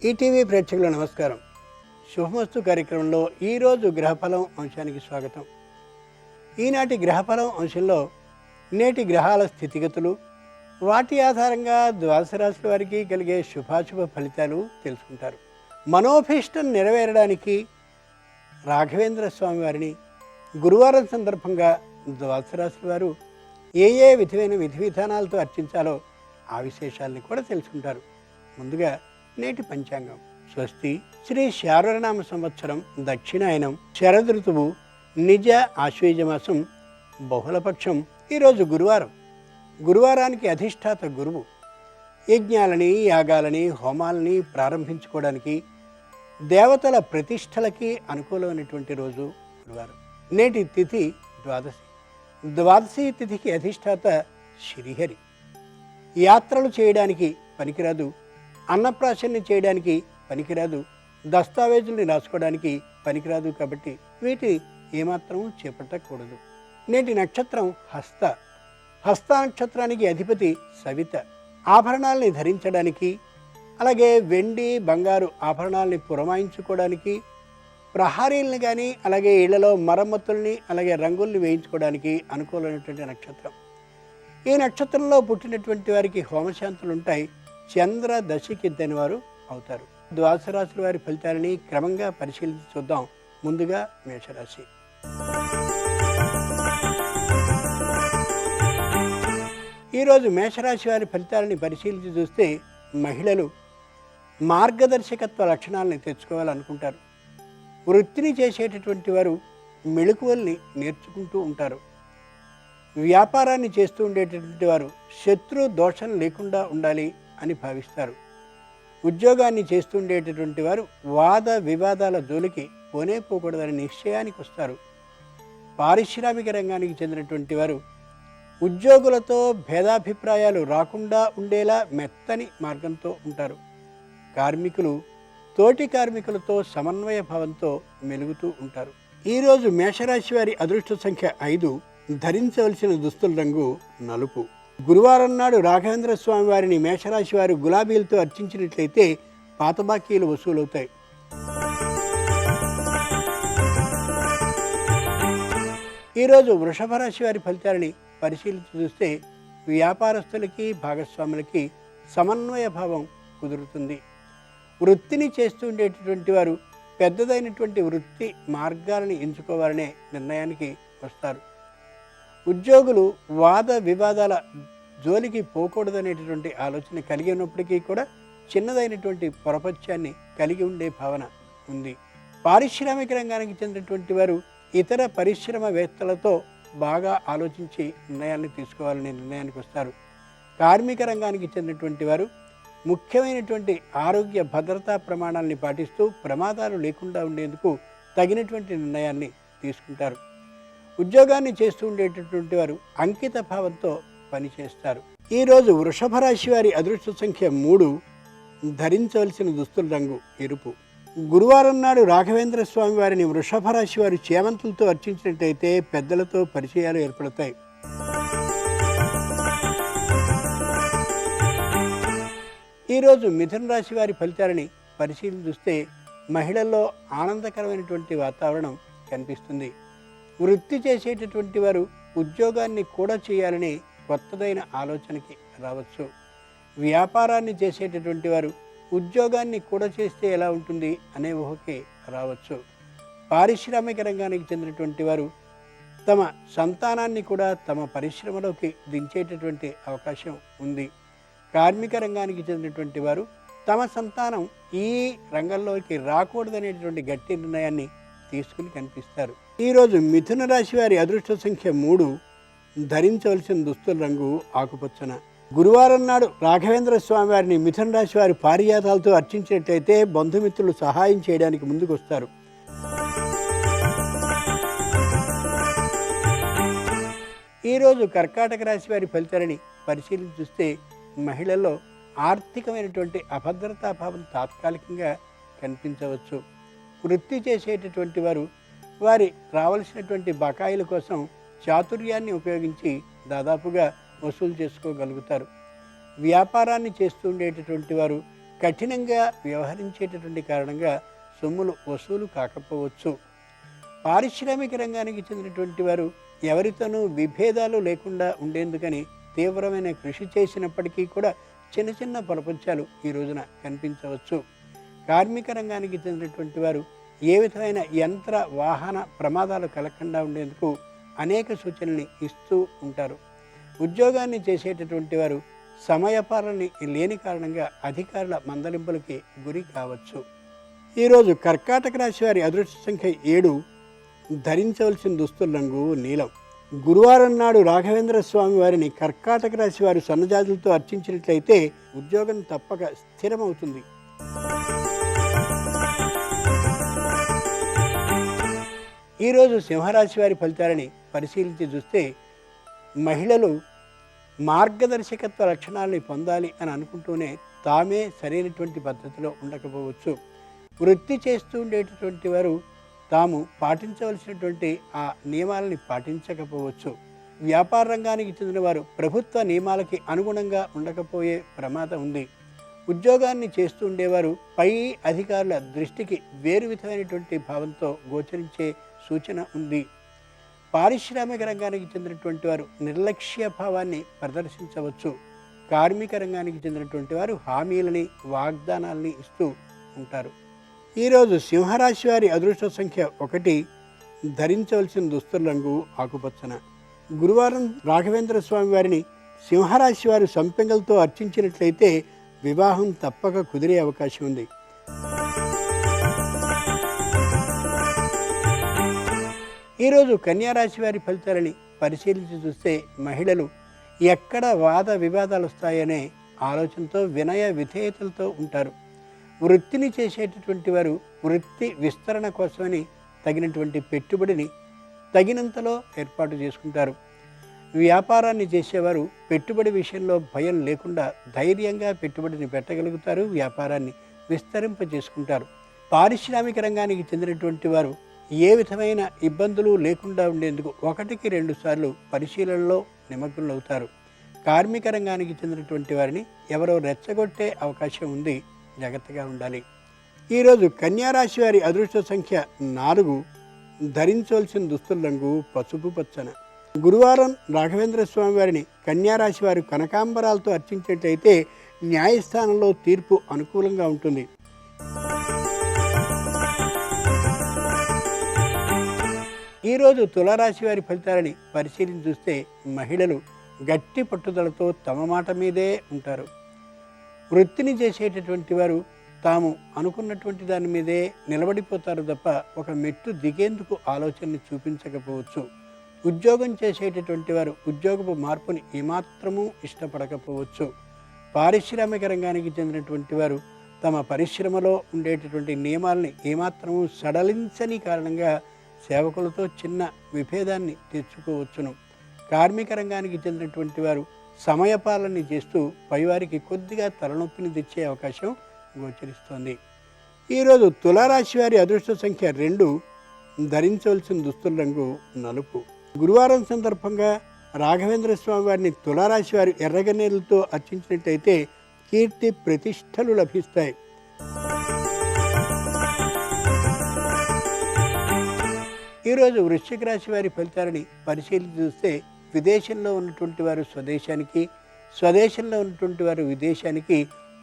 ETV ప్రేక్షకుల నమస్కారం. శుభమస్తు కార్యక్రమంలో ఈరోజు గ్రహఫలం అంశానికి స్వాగతం. ఈనాటి గ్రహఫలం అంశంలో నేటి గ్రహాల స్థితిగతులు, వాటి ఆధారంగా ద్వాదశ రాశుల వారికి కలిగే శుభాశుభ ఫలితాలు తెలుసుకుంటారు. మనోభీష్టం నెరవేరడానికి రాఘవేంద్ర స్వామి వారిని గురువారం సందర్భంగా ద్వాదశ రాశుల వారు ఏ విధమైన విధి విధానాలతో అర్చించాలో ఆ విశేషాలని కూడా తెలుసుకుంటారు. ముందుగా నేటి పంచాంగం. స్వస్తి శ్రీ శార్వరనామ సంవత్సరం దక్షిణాయనం శరదృతువు నిజ ఆశ్వేజమాసం బహుళపక్షం. ఈరోజు గురువారం. గురువారానికి అధిష్టాత గురువు. యజ్ఞాలని, యాగాలని, హోమాలని ప్రారంభించుకోవడానికి, దేవతల ప్రతిష్టలకి అనుకూలమైనటువంటి రోజు గురువారం. నేటి తిథి ద్వాదశి. ద్వాదశి తిథికి అధిష్టాత శ్రీహరి. యాత్రలు చేయడానికి పనికిరాదు, అన్నప్రాశన్ని చేయడానికి పనికిరాదు, దస్తావేజుల్ని రాసుకోవడానికి పనికిరాదు. కాబట్టి వీటిని ఏమాత్రం చేపట్టకూడదు. నేటి నక్షత్రం హస్త. హస్త నక్షత్రానికి అధిపతి సవిత. ఆభరణాలని ధరించడానికి, అలాగే వెండి బంగారు ఆభరణాలని పురమాయించుకోవడానికి, ప్రహారీల్ని కానీ అలాగే ఇళ్లలో మరమ్మతుల్ని అలాగే రంగుల్ని వేయించుకోవడానికి అనుకూలమైనటువంటి నక్షత్రం. ఈ నక్షత్రంలో పుట్టినటువంటి వారికి హోమశాంతులు ఉంటాయి. చంద్ర దశకి ఇద్దని వారు అవుతారు. ద్వాదశ రాశుల వారి ఫలితాలని క్రమంగా పరిశీలించి చూద్దాం. ముందుగా మేషరాశి. ఈరోజు మేషరాశి వారి ఫలితాలని పరిశీలించి చూస్తే మహిళలు మార్గదర్శకత్వ లక్షణాలని తెచ్చుకోవాలనుకుంటారు. వృత్తిని చేసేటటువంటి వారు మెళకువల్ని నేర్చుకుంటూ ఉంటారు. వ్యాపారాన్ని చేస్తూ ఉండేటటువంటి వారు శత్రు దోషం లేకుండా ఉండాలి అని భావిస్తారు. ఉద్యోగాన్ని చేస్తుండేటటువంటి వారు వాద వివాదాల జోలికి పోనే పోకూడదని నిశ్చయానికి వస్తారు. పారిశ్రామిక రంగానికి చెందినటువంటి వారు ఉద్యోగులతో భేదాభిప్రాయాలు రాకుండా ఉండేలా మెత్తని మార్గంతో ఉంటారు. కార్మికులు తోటి కార్మికులతో సమన్వయ భావంతో మెలుగుతూ ఉంటారు. ఈరోజు మేషరాశి వారి అదృష్ట సంఖ్య 5. ధరించవలసిన దుస్తుల రంగు నలుపు. గురువారం నాడు రాఘవేంద్ర స్వామి వారిని మేషరాశి వారు గులాబీలతో అర్చించినట్లయితే పాత బాకీలు వసూలవుతాయి. ఈరోజు వృషభ రాశి వారి ఫలితాలని పరిశీలించి చూస్తే వ్యాపారస్తులకి భాగస్వాములకి సమన్వయ భావం కుదురుతుంది. వృత్తిని చేస్తూ ఉండేటటువంటి వారు పెద్దదైనటువంటి వృత్తి మార్గాలను ఎంచుకోవాలనే నిర్ణయానికి వస్తారు. ఉద్యోగులు వాద వివాదాల జోలికి పోకూడదనేటటువంటి ఆలోచన కలిగి ఉన్నప్పటికీ కూడా చిన్నదైనటువంటి పొరపత్యాన్ని కలిగి ఉండే భావన ఉంది. పారిశ్రామిక రంగానికి చెందినటువంటి వారు ఇతర పరిశ్రమవేత్తలతో బాగా ఆలోచించి నిర్ణయాన్ని తీసుకోవాలనే నిర్ణయానికి వస్తారు. కార్మిక రంగానికి చెందినటువంటి వారు ముఖ్యమైనటువంటి ఆరోగ్య భద్రతా ప్రమాణాలని పాటిస్తూ ప్రమాదాలు లేకుండా ఉండేందుకు తగినటువంటి నిర్ణయాన్ని తీసుకుంటారు. ఉద్యోగాన్ని చేస్తూ ఉండేటటువంటి వారు అంకిత భావంతో పనిచేస్తారు. ఈరోజు వృషభ రాశి వారి అదృష్ట సంఖ్య 3. ధరించవలసిన దుస్తుల రంగు ఎరుపు. గురువారం నాడు రాఘవేంద్ర స్వామి వారిని వృషభ రాశి వారు చేమంతులతో అర్చించినట్లయితే పెద్దలతో పరిచయాలు ఏర్పడతాయి. ఈరోజు మిథున రాశి వారి ఫలితాలని పరిశీలన చూస్తే మహిళల్లో ఆనందకరమైనటువంటి వాతావరణం కనిపిస్తుంది. వృత్తి చేసేటటువంటి వారు ఉద్యోగాన్ని కూడా చేయాలని కొత్తదైన ఆలోచనకి రావచ్చు. వ్యాపారాన్ని చేసేటటువంటి వారు ఉద్యోగాన్ని కూడా చేస్తే ఎలా ఉంటుంది అనే ఊహకి రావచ్చు. పారిశ్రామిక రంగానికి చెందినటువంటి వారు తమ సంతానాన్ని కూడా తమ పరిశ్రమలోకి దించేటటువంటి అవకాశం ఉంది. కార్మిక రంగానికి చెందినటువంటి వారు తమ సంతానం ఈ రంగంలోకి రాకూడదనేటువంటి గట్టి నిర్ణయాన్ని తీసుకుని కనిపిస్తారు. ఈరోజు మిథున రాశి వారి అదృష్ట సంఖ్య 3. ధరించవలసిన దుస్తుల రంగు ఆకుపచ్చన. గురువారం నాడు రాఘవేంద్ర స్వామి వారిని మిథున రాశి వారి పారిజాతాలతో అర్చించినట్లయితే బంధుమిత్రులు సహాయం చేయడానికి ముందుకు వస్తారు. ఈరోజు కర్కాటక రాశి వారి ఫలితాలని పరిశీలించి చూస్తే మహిళల్లో ఆర్థికమైనటువంటి అభద్రతాభావం తాత్కాలికంగా కనిపించవచ్చు. వృత్తి చేసేటటువంటి వారు వారి రావాల్సినటువంటి బకాయిల కోసం చాతుర్యాన్ని ఉపయోగించి దాదాపుగా వసూలు చేసుకోగలుగుతారు. వ్యాపారాన్ని చేస్తుండేటటువంటి వారు కఠినంగా వ్యవహరించేటటువంటి కారణంగా సొమ్ములు వసూలు కాకపోవచ్చు. పారిశ్రామిక రంగానికి చెందినటువంటి వారు ఎవరితోనూ విభేదాలు లేకుండా ఉండేందుకని తీవ్రమైన కృషి చేసినప్పటికీ కూడా చిన్న చిన్న పొరపంచాలు ఈ రోజున కనిపించవచ్చు. కార్మిక రంగానికి చెందినటువంటి వారు ఏ విధమైన యంత్ర వాహన ప్రమాదాలు కలగకుండా ఉండేందుకు అనేక సూచనల్ని ఇస్తూ ఉంటారు. ఉద్యోగాన్ని చేసేటటువంటి వారు సమయపాలన లేని కారణంగా అధికారుల మందలింపులకి గురి కావచ్చు. ఈరోజు కర్కాటక రాశి వారి అదృష్ట సంఖ్య 7. ధరించవలసిన దుస్తుల రంగు నీలం. గురువారం నాడు రాఘవేంద్ర స్వామి వారిని కర్కాటక రాశి వారు సన్నజాజులతో అర్చించినట్లయితే ఉద్యోగం తప్పక స్థిరమవుతుంది. ఈరోజు సింహరాశి వారి ఫలితాలని పరిశీలించి చూస్తే మహిళలు మార్గదర్శకత్వ లక్షణాలని పొందాలి అని అనుకుంటూనే తామే సరైనటువంటి పద్ధతిలో ఉండకపోవచ్చు. వృత్తి చేస్తూ ఉండేటటువంటి వారు తాము పాటించవలసినటువంటి ఆ నియమాలని పాటించకపోవచ్చు. వ్యాపార రంగానికి చెందిన వారు ప్రభుత్వ నియమాలకి అనుగుణంగా ఉండకపోయే ప్రమాదం ఉంది. ఉద్యోగాన్ని చేస్తూ ఉండేవారు పై అధికారుల దృష్టికి వేరు విధమైనటువంటి భావంతో గోచరించే సూచన ఉంది. పారిశ్రామిక రంగానికి చెందినటువంటి వారు నిర్లక్ష్య భావాన్ని ప్రదర్శించవచ్చు. కార్మిక రంగానికి చెందినటువంటి వారు హామీలని వాగ్దానాలని ఇస్తూ ఉంటారు. ఈరోజు సింహరాశి వారి అదృష్ట సంఖ్య 1. ధరించవలసిన దుస్తుల రంగు ఆకుపచ్చన. గురువారం రాఘవేంద్ర స్వామి వారిని సింహరాశి వారు సంపెంగలతో అర్చించినట్లయితే వివాహం తప్పక కుదిరే అవకాశం ఉంది. ఈరోజు కన్యారాశి వారి ఫలితాలని పరిశీలించి చూస్తే మహిళలు ఎక్కడ వాద వివాదాలు వస్తాయనే ఆలోచనతో వినయ విధేయతలతో ఉంటారు. వృత్తిని చేసేటటువంటి వారు వృత్తి విస్తరణ కోసమని తగినటువంటి పెట్టుబడిని తగినంతలో ఏర్పాటు చేసుకుంటారు. వ్యాపారాన్ని చేసేవారు పెట్టుబడి విషయంలో భయం లేకుండా ధైర్యంగా పెట్టుబడిని పెట్టగలుగుతారు. వ్యాపారాన్ని విస్తరింపజేసుకుంటారు. పారిశ్రామిక రంగానికి చెందినటువంటి వారు ఏ విధమైన ఇబ్బందులు లేకుండా ఉండేందుకు 1కి 2 సార్లు పరిశీలనలో నిమగ్నులవుతారు. కార్మిక రంగానికి చెందినటువంటి వారిని ఎవరో రెచ్చగొట్టే అవకాశం ఉంది. జాగ్రత్తగా ఉండాలి. ఈరోజు కన్యారాశి వారి అదృష్ట సంఖ్య 4. ధరించవలసిన దుస్తుల రంగు పసుపు పచ్చన. గురువారం రాఘవేంద్ర స్వామి వారిని కన్యారాశి వారు కనకాంబరాలతో అర్చించినట్లయితే న్యాయస్థానంలో తీర్పు అనుకూలంగా ఉంటుంది. ఈరోజు తులారాశి వారి ఫలితాలని పరిశీలించి చూస్తే మహిళలు గట్టి పట్టుదలతో తమ మాట మీదే ఉంటారు. వృత్తిని చేసేటటువంటి వారు తాము అనుకున్నటువంటి దాని మీదే నిలబడిపోతారు తప్ప ఒక మెట్టు దిగేందుకు ఆలోచనని చూపించకపోవచ్చు. ఉద్యోగం చేసేటటువంటి వారు ఉద్యోగపు మార్పుని ఏమాత్రమూ ఇష్టపడకపోవచ్చు. పారిశ్రామిక రంగానికి చెందినటువంటి వారు తమ పరిశ్రమలో ఉండేటటువంటి నియమాలని ఏమాత్రమూ సడలించని కారణంగా సేవకులతో చిన్న విభేదాన్ని తెచ్చుకోవచ్చును. కార్మిక రంగానికి చెందినటువంటి వారు సమయపాలన చేస్తూ పైవారికి కొద్దిగా తలనొప్పిని తెచ్చే అవకాశం గోచరిస్తోంది. ఈరోజు తులారాశి వారి అదృష్ట సంఖ్య 2. ధరించవలసిన దుస్తుల రంగు నలుపు. గురువారం సందర్భంగా రాఘవేంద్ర స్వామి వారిని తులారాశి వారి ఎర్రగన్నేరులతో అర్చించినట్లయితే కీర్తి ప్రతిష్టలు లభిస్తాయి. ఈరోజు వృశ్చిక రాశి వారి ఫలితాలని పరిశీలించి చూస్తే విదేశంలో ఉన్నటువంటి వారు స్వదేశానికి, స్వదేశంలో ఉన్నటువంటి వారు విదేశానికి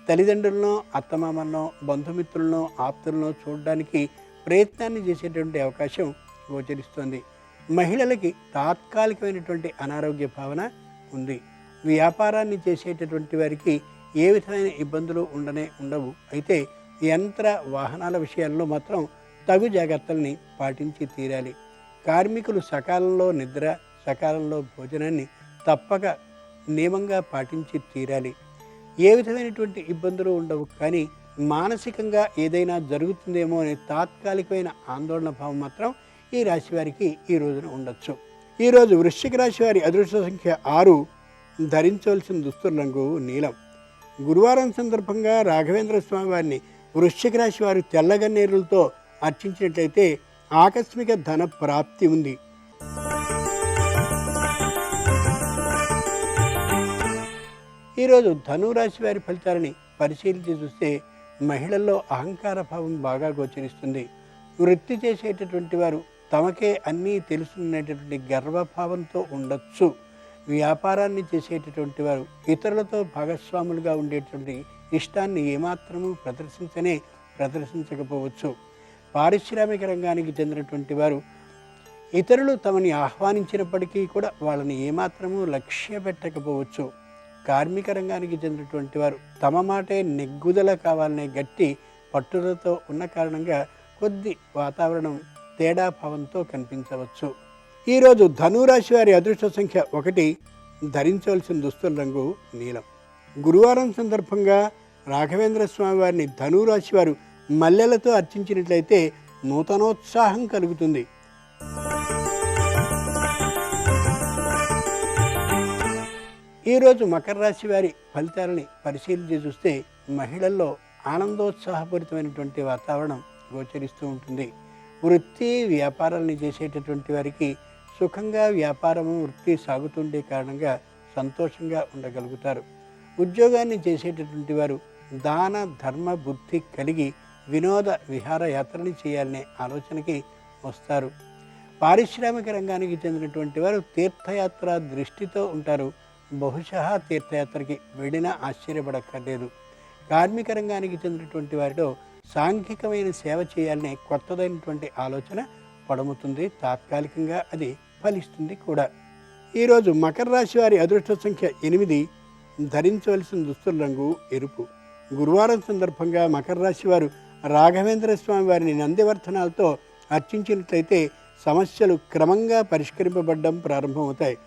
తల్లిదండ్రులను, అత్తమామలను, బంధుమిత్రులను, ఆప్తులను చూడడానికి ప్రయత్నాన్ని చేసేటువంటి అవకాశం గోచరిస్తుంది. మహిళలకి తాత్కాలికమైనటువంటి అనారోగ్య భావన ఉంది. వ్యాపారాన్ని చేసేటటువంటి వారికి ఏ విధమైన ఇబ్బందులు ఉండవు. అయితే యంత్ర వాహనాల విషయాల్లో మాత్రం తగు జాగ్రత్తల్ని పాటించి తీరాలి. కార్మికులు సకాలంలో నిద్ర, సకాలంలో భోజనాన్ని తప్పక నియమంగా పాటించి తీరాలి. ఏ విధమైనటువంటి ఇబ్బందులు ఉండవు, కానీ మానసికంగా ఏదైనా జరుగుతుందేమో అనే తాత్కాలికమైన ఆందోళన భావం మాత్రం ఈ రాశి వారికి ఈ రోజున ఉండొచ్చు. ఈరోజు వృశ్చిక రాశి వారి అదృష్ట సంఖ్య 6. ధరించవలసిన దుస్తుల రంగు నీలం. గురువారం సందర్భంగా రాఘవేంద్ర స్వామి వారిని వృశ్చిక రాశి వారు తెల్లగన్నేరులతో అర్చించినట్లయితే ఆకస్మిక ధన ప్రాప్తి ఉంది. ఈరోజు ధనురాశి వారి ఫలితాలని పరిశీలించి చూస్తే మహిళల్లో అహంకార భావం బాగా గోచరిస్తుంది. వృత్తి చేసేటటువంటి వారు తమకే అన్నీ తెలుసుకునేటటువంటి గర్వభావంతో ఉండొచ్చు. వ్యాపారాన్ని చేసేటటువంటి వారు ఇతరులతో భాగస్వాములుగా ఉండేటువంటి ఇష్టాన్ని ఏమాత్రము ప్రదర్శించకపోవచ్చు. పారిశ్రామిక రంగానికి చెందినటువంటి వారు ఇతరులు తమని ఆహ్వానించినప్పటికీ కూడా వాళ్ళని ఏమాత్రము లక్ష్య పెట్టకపోవచ్చు. కార్మిక రంగానికి చెందినటువంటి వారు తమ మాటే నెగ్గుదల కావాలనే గట్టి పట్టుదలతో ఉన్న కారణంగా కొద్ది వాతావరణం తేడా భావంతో కనిపించవచ్చు. ఈరోజు ధనురాశి వారి అదృష్ట సంఖ్య 1, ధరించవలసిన దుస్తుల రంగు నీలం. గురువారం సందర్భంగా రాఘవేంద్ర స్వామి వారిని ధనురాశి వారు మల్లెలతో అర్చించినట్లయితే నూతనోత్సాహం కలుగుతుంది. ఈరోజు మకర రాశి వారి ఫలితాలని పరిశీలించి చూస్తే మహిళల్లో ఆనందోత్సాహపూరితమైనటువంటి వాతావరణం గోచరిస్తూ ఉంటుంది. వృత్తి వ్యాపారాలని చేసేటటువంటి వారికి సుఖంగా వ్యాపారము వృత్తి సాగుతుండే కారణంగా సంతోషంగా ఉండగలుగుతారు. ఉద్యోగాన్ని చేసేటటువంటి వారు దాన ధర్మ బుద్ధి కలిగి వినోద విహారయాత్రని చేయాలనే ఆలోచనకి వస్తారు. పారిశ్రామిక రంగానికి చెందినటువంటి వారు తీర్థయాత్ర దృష్టితో ఉంటారు. బహుశా తీర్థయాత్రకి వెళ్ళినా ఆశ్చర్యపడక్కర్లేదు. కార్మిక రంగానికి చెందినటువంటి వారిలో సాంఘికమైన సేవ చేయాలనే కొత్తదైనటువంటి ఆలోచన పడముతుంది. తాత్కాలికంగా అది ఫలిస్తుంది కూడా. ఈరోజు మకర రాశి వారి అదృష్ట సంఖ్య 8, ధరించవలసిన దుస్తుల రంగు ఎరుపు. గురువారం సందర్భంగా మకర రాశి వారు రాఘవేంద్ర స్వామి వారిని నందివర్ధనాలతో అర్చించినట్లయితే సమస్యలు క్రమంగా పరిష్కరింపబడడం ప్రారంభమవుతాయి.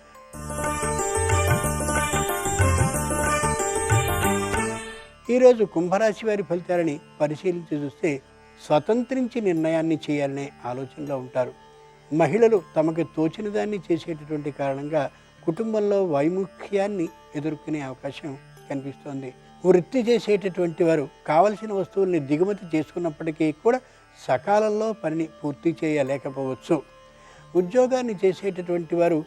ఈరోజు కుంభరాశి వారి ఫలితాలని పరిశీలించి చూస్తే స్వతంత్రించి నిర్ణయాన్ని చేయాలనే ఆలోచనలో ఉంటారు. మహిళలు తమకు తోచిన దాన్ని చేసేటటువంటి కారణంగా కుటుంబంలో వైముఖ్యాన్ని ఎదుర్కొనే అవకాశం కనిపిస్తోంది. వృత్తి చేసేటటువంటి వారు కావలసిన వస్తువుల్ని దిగుమతి చేసుకున్నప్పటికీ కూడా సకాలంలో పనిని పూర్తి చేయలేకపోవచ్చు. ఉద్యోగాన్ని చేసేటటువంటి వారు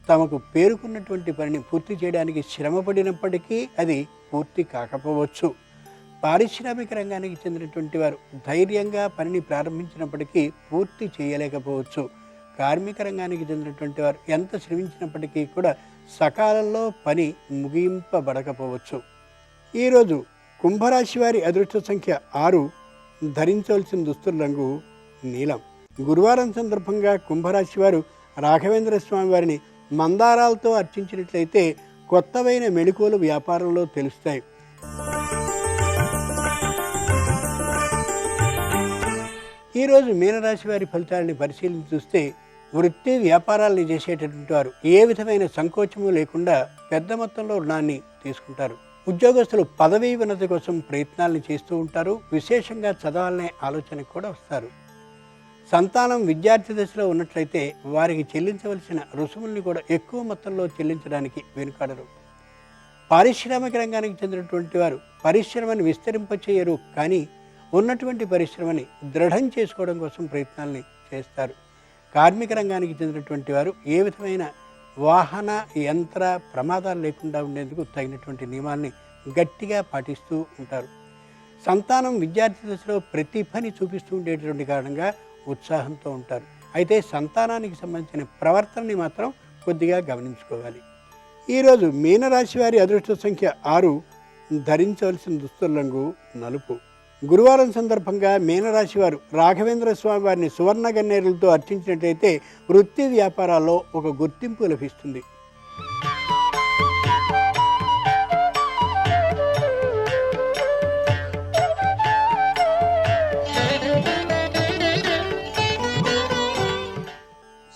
తమకు పేరుకున్నటువంటి పనిని పూర్తి చేయడానికి శ్రమపడినప్పటికీ అది పూర్తి కాకపోవచ్చు. పారిశ్రామిక రంగానికి చెందినటువంటి వారు ధైర్యంగా పనిని ప్రారంభించినప్పటికీ పూర్తి చేయలేకపోవచ్చు. కార్మిక రంగానికి చెందినటువంటి వారు ఎంత శ్రమించినప్పటికీ కూడా సకాలంలో పని ముగింపబడకపోవచ్చు. ఈరోజు కుంభరాశి వారి అదృష్ట సంఖ్య 6, ధరించవలసిన దుస్తుల రంగు నీలం. గురువారం సందర్భంగా కుంభరాశి వారు రాఘవేంద్ర స్వామి వారిని మందారాలతో అర్చించినట్లయితే కొత్తవైన మెళుకువలు వ్యాపారంలో తెలుస్తాయి. ఈరోజు మీనరాశి వారి ఫలితాలని పరిశీలించి చూస్తే వృత్తి వ్యాపారాలను చేసేటటువంటి వారు ఏ విధమైన సంకోచము లేకుండా పెద్ద మొత్తంలో రుణాన్ని తీసుకుంటారు. ఉద్యోగస్తులు పదవీ ఉన్నతి కోసం ప్రయత్నాలను చేస్తూ ఉంటారు. విశేషంగా చదవాలనే ఆలోచనకు కూడా వస్తారు. సంతానం విద్యార్థి దశలో ఉన్నట్లయితే వారికి చెల్లించవలసిన రుసుముల్ని కూడా ఎక్కువ మొత్తంలో చెల్లించడానికి వెనుకాడరు. పారిశ్రామిక రంగానికి చెందినటువంటి వారు పరిశ్రమని విస్తరింపచేయరు, కానీ ఉన్నటువంటి పరిశ్రమని దృఢం చేసుకోవడం కోసం ప్రయత్నాలని చేస్తారు. కార్మిక రంగానికి చెందినటువంటి వారు ఏ విధమైన వాహన యంత్ర ప్రమాదాలు లేకుండా ఉండేందుకు తగినటువంటి నియమాల్ని గట్టిగా పాటిస్తూ ఉంటారు. సంతానం విద్యార్థి దశలో ప్రతిభని చూపిస్తూ ఉండేటువంటి కారణంగా ఉత్సాహంతో ఉంటారు. అయితే సంతానానికి సంబంధించిన ప్రవర్తనని మాత్రం కొద్దిగా గమనించుకోవాలి. ఈరోజు మీనరాశి వారి అదృష్ట సంఖ్య 6, ధరించవలసిన దుస్తుల రంగు నలుపు. గురువారం సందర్భంగా మీనరాశి వారు రాఘవేంద్ర స్వామి వారిని సువర్ణ గన్నేరులతో అర్చించినట్లయితే వృత్తి వ్యాపారాల్లో ఒక గుర్తింపు లభిస్తుంది.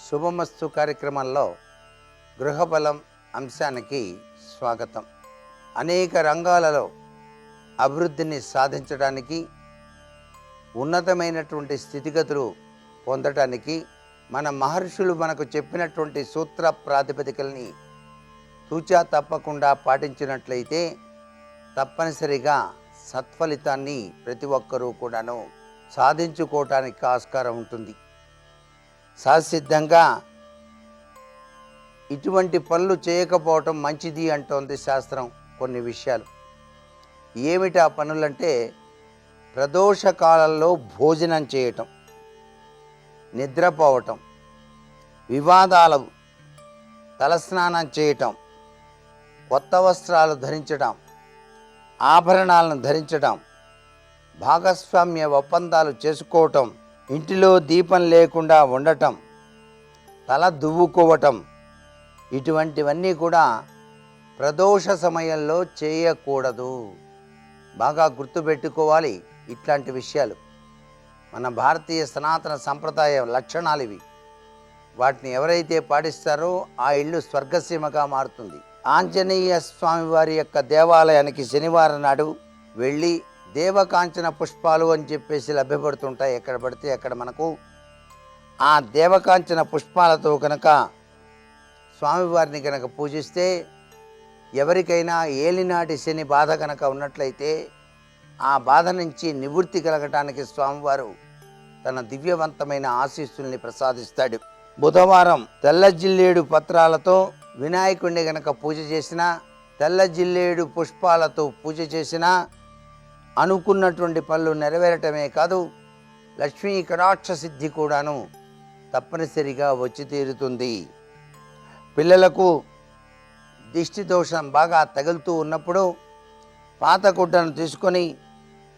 శుభమస్తు కార్యక్రమంలో గృహబలం అంశానికి స్వాగతం. అనేక రంగాలలో అభివృద్ధిని సాధించడానికి, ఉన్నతమైనటువంటి స్థితిగతులు పొందడానికి మన మహర్షులు మనకు చెప్పినటువంటి సూత్ర ప్రాతిపదికల్ని తూచా తప్పకుండా పాటించినట్లయితే తప్పనిసరిగా సత్ఫలితాన్ని ప్రతి ఒక్కరూ కూడాను సాధించుకోవటానికి ఆస్కారం ఉంటుంది. సహసిద్ధంగా ఇటువంటి పనులు చేయకపోవటం మంచిది అంటోంది శాస్త్రం. కొన్ని విషయాలు ఏమిటి ఆ పనులంటే, ప్రదోష కాలంలో భోజనం చేయటం, నిద్రపోవటం, వివాదాలు, తలస్నానం చేయటం, కొత్త వస్త్రాలు ధరించటం, ఆభరణాలను ధరించటం, భాగస్వామ్య ఒప్పందాలు చేసుకోవటం, ఇంటిలో దీపం లేకుండా ఉండటం, తల దువ్వుకోవటం, ఇటువంటివన్నీ కూడా ప్రదోష సమయంలో చేయకూడదు. బాగా గుర్తుపెట్టుకోవాలి ఇట్లాంటి విషయాలు. మన భారతీయ సనాతన సంప్రదాయ లక్షణాలు ఇవి. వాటిని ఎవరైతే పాటిస్తారో ఆ ఇల్లు స్వర్గసీమగా మారుతుంది. ఆంజనేయ స్వామి వారి యొక్క దేవాలయానికి శనివారం నాడు వెళ్ళి దేవకాంచన పుష్పాలు అని చెప్పేసి లభ్యపడుతుంటాయి ఎక్కడ పడితే అక్కడ మనకు. ఆ దేవకాంచన పుష్పాలతో కనుక స్వామివారిని కనుక పూజిస్తే ఎవరికైనా ఏలినాటి శని బాధ కనుక ఉన్నట్లయితే ఆ బాధ నుంచి నివృత్తి కలగటానికి స్వామివారు తన దివ్యవంతమైన ఆశీస్సుల్ని ప్రసాదిస్తాడు. బుధవారం తెల్ల జిల్లేడు పత్రాలతో వినాయకుడిని గనక పూజ చేసినా, తెల్ల జిల్లేడు పుష్పాలతో పూజ చేసినా అనుకున్నటువంటి పనులు నెరవేరటమే కాదు, లక్ష్మీ కటాక్ష సిద్ధి కూడాను తప్పనిసరిగా వచ్చి తీరుతుంది. పిల్లలకు దిష్టి దోషం బాగా తగులుతూ ఉన్నప్పుడు పాత గుడ్డను తీసుకొని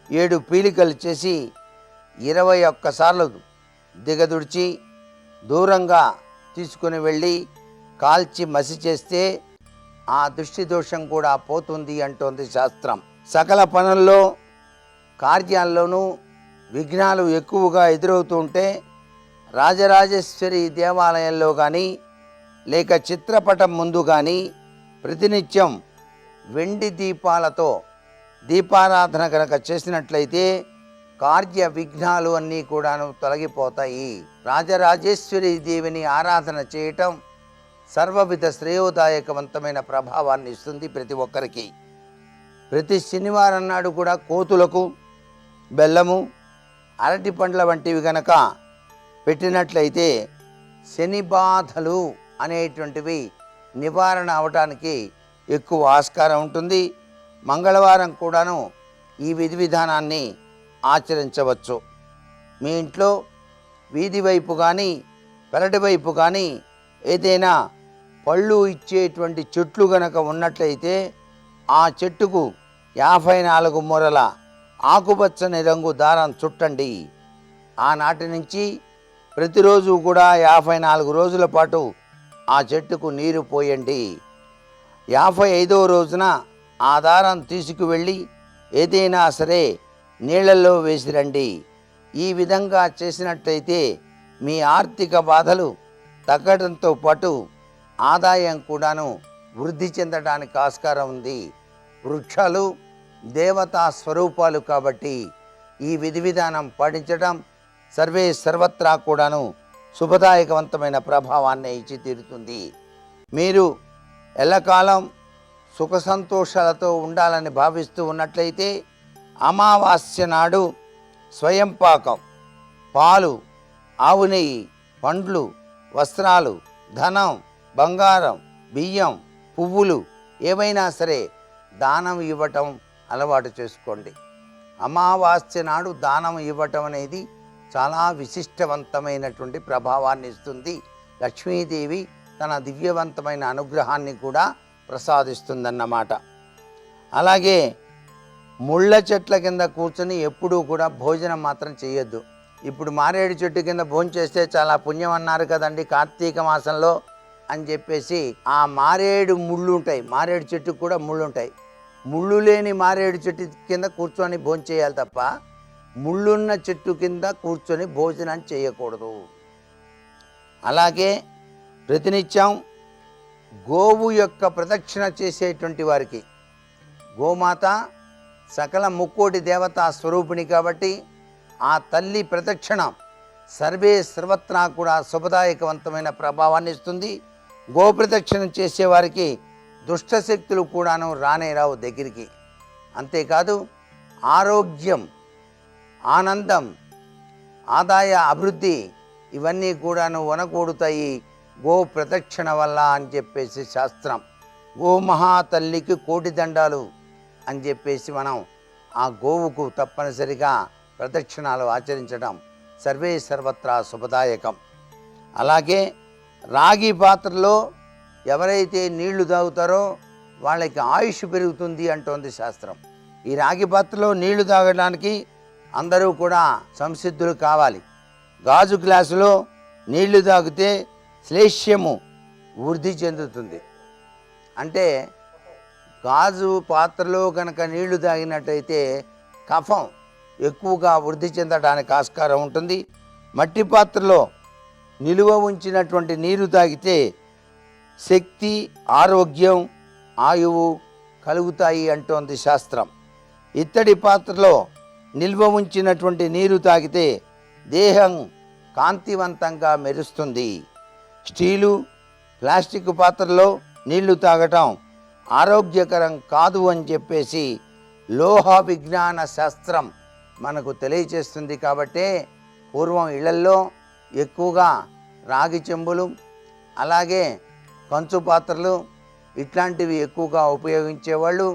7 పీలికలు చేసి 21 సార్లు దిగదుడిచి దూరంగా తీసుకుని వెళ్ళి కాల్చి మసి చేస్తే ఆ దృష్టి దోషం కూడా పోతుంది అంటోంది శాస్త్రం. సకల పనుల్లో కార్యాల్లోనూ విఘ్నాలు ఎక్కువగా ఎదురవుతూ ఉంటే రాజరాజేశ్వరి దేవాలయంలో కానీ లేక చిత్రపటం ముందు కానీ ప్రతినిత్యం వెండి దీపాలతో దీపారాధన కనుక చేసినట్లయితే కార్య విఘ్నాలు అన్నీ కూడాను తొలగిపోతాయి. రాజరాజేశ్వరి దేవిని ఆరాధన చేయటం సర్వవిధ శ్రేయోదాయకవంతమైన ప్రభావాన్ని ఇస్తుంది ప్రతి ఒక్కరికి. ప్రతి శనివారం నాడు కూడా కోతులకు బెల్లము, అరటి పండ్ల వంటివి గనక పెట్టినట్లయితే శని బాధలు అనేటువంటివి నివారణ అవటానికి ఎక్కువ ఆస్కారం ఉంటుంది. మంగళవారం కూడాను ఈ విధి విధానాన్ని ఆచరించవచ్చు. మీ ఇంట్లో వీధి వైపు కానీ పెరటి వైపు కానీ ఏదైనా పళ్ళు ఇచ్చేటువంటి చెట్లు గనక ఉన్నట్లయితే ఆ చెట్టుకు 54 మూరల ఆకుపచ్చని రంగు దారం చుట్టండి. ఆనాటి నుంచి ప్రతిరోజు కూడా 54 రోజుల పాటు ఆ చెట్టుకు నీరు పోయండి. 55వ రోజున ఆ దారం తీసుకువెళ్ళి ఏదైనా సరే నీళ్ళల్లో వేసిరండి. ఈ విధంగా చేసినట్లయితే మీ ఆర్థిక బాధలు తగ్గడంతో పాటు ఆదాయం కూడాను వృద్ధి చెందడానికి ఆస్కారం ఉంది. వృక్షాలు దేవతా స్వరూపాలు కాబట్టి ఈ విధి విధానం పాటించడం సర్వే సర్వత్రా కూడాను శుభదాయకవంతమైన ప్రభావాన్ని ఇచ్చి తీరుతుంది. మీరు ఎల్లకాలం సుఖ సంతోషాలతో ఉండాలని భావిస్తూ ఉన్నట్లయితే అమావాస్య నాడు స్వయం పాకం, పాలు, ఆవు నెయ్యి, పండ్లు, వస్త్రాలు, ధనం, బంగారం, బియ్యం, పువ్వులు ఏవైనా సరే దానం ఇవ్వటం అలవాటు చేసుకోండి. అమావాస్య నాడు దానం ఇవ్వటం అనేది చాలా విశిష్టవంతమైనటువంటి ప్రభావాన్ని ఇస్తుంది. లక్ష్మీదేవి తన దివ్యవంతమైన అనుగ్రహాన్ని కూడా ప్రసాదిస్తుందన్నమాట. అలాగే ముళ్ళ చెట్ల కింద కూర్చొని ఎప్పుడూ కూడా భోజనం మాత్రం చేయొద్దు. ఇప్పుడు మారేడు చెట్టు కింద భోజనం చేస్తే చాలా పుణ్యం అన్నారు కదండి కార్తీక మాసంలో అని చెప్పేసి ఆ మారేడు ముళ్ళు ఉంటాయి, మారేడు చెట్టుకు కూడా ముళ్ళు ఉంటాయి. ముళ్ళు లేని మారేడు చెట్టు కింద కూర్చొని భోజనం చేయాలి తప్ప ముళ్ళున్న చెట్టు కింద కూర్చొని భోజనం చేయకూడదు. అలాగే ప్రతినిత్యం గోవు యొక్క ప్రదక్షిణ చేసేటువంటి వారికి గోమాత సకల ముక్కోటి దేవతా స్వరూపిణి కాబట్టి ఆ తల్లి ప్రదక్షిణ సర్వే సర్వత్రా కూడా శుభదాయకవంతమైన ప్రభావాన్ని ఇస్తుంది. గో ప్రదక్షిణ చేసేవారికి దుష్టశక్తులు కూడాను రానే రావు దగ్గరికి. అంతేకాదు ఆరోగ్యం, ఆనందం, ఆదాయ అభివృద్ధి ఇవన్నీ కూడాను వనకూడుతాయి గో ప్రదక్షిణ వల్ల అని చెప్పేసి శాస్త్రం. గోమహాతల్లికి కోటి దండాలు అని చెప్పేసి మనం ఆ గోవుకు తప్పనిసరిగా ప్రదక్షిణాలు ఆచరించడం సర్వే సర్వత్రా శుభదాయకం. అలాగే రాగి పాత్రలో ఎవరైతే నీళ్లు తాగుతారో వాళ్ళకి ఆయుష్ పెరుగుతుంది అంటోంది శాస్త్రం. ఈ రాగి పాత్రలో నీళ్లు తాగడానికి అందరూ కూడా సంసిద్ధులు కావాలి. గాజు గ్లాసులో నీళ్లు తాగితే శ్లేష్యము వృద్ధి చెందుతుంది. అంటే గాజు పాత్రలో కనుక నీళ్లు తాగినట్టయితే కఫం ఎక్కువగా వృద్ధి చెందడానికి ఆస్కారం ఉంటుంది. మట్టి పాత్రలో నిలువ ఉంచినటువంటి నీరు తాగితే శక్తి, ఆరోగ్యం, ఆయువు కలుగుతాయి అంటోంది శాస్త్రం. ఇత్తడి పాత్రలో నిల్వ ఉంచినటువంటి నీరు తాగితే దేహం కాంతివంతంగా మెరుస్తుంది. స్టీలు, ప్లాస్టిక్ పాత్రలో నీళ్లు తాగటం ఆరోగ్యకరం కాదు అని చెప్పేసి లోహ విజ్ఞాన శాస్త్రం మనకు తెలియచేస్తుంది. కాబట్టే పూర్వం ఇళ్లల్లో ఎక్కువగా రాగి చెంబులు, అలాగే కంచు పాత్రలు ఇట్లాంటివి ఎక్కువగా ఉపయోగించేవాళ్ళు.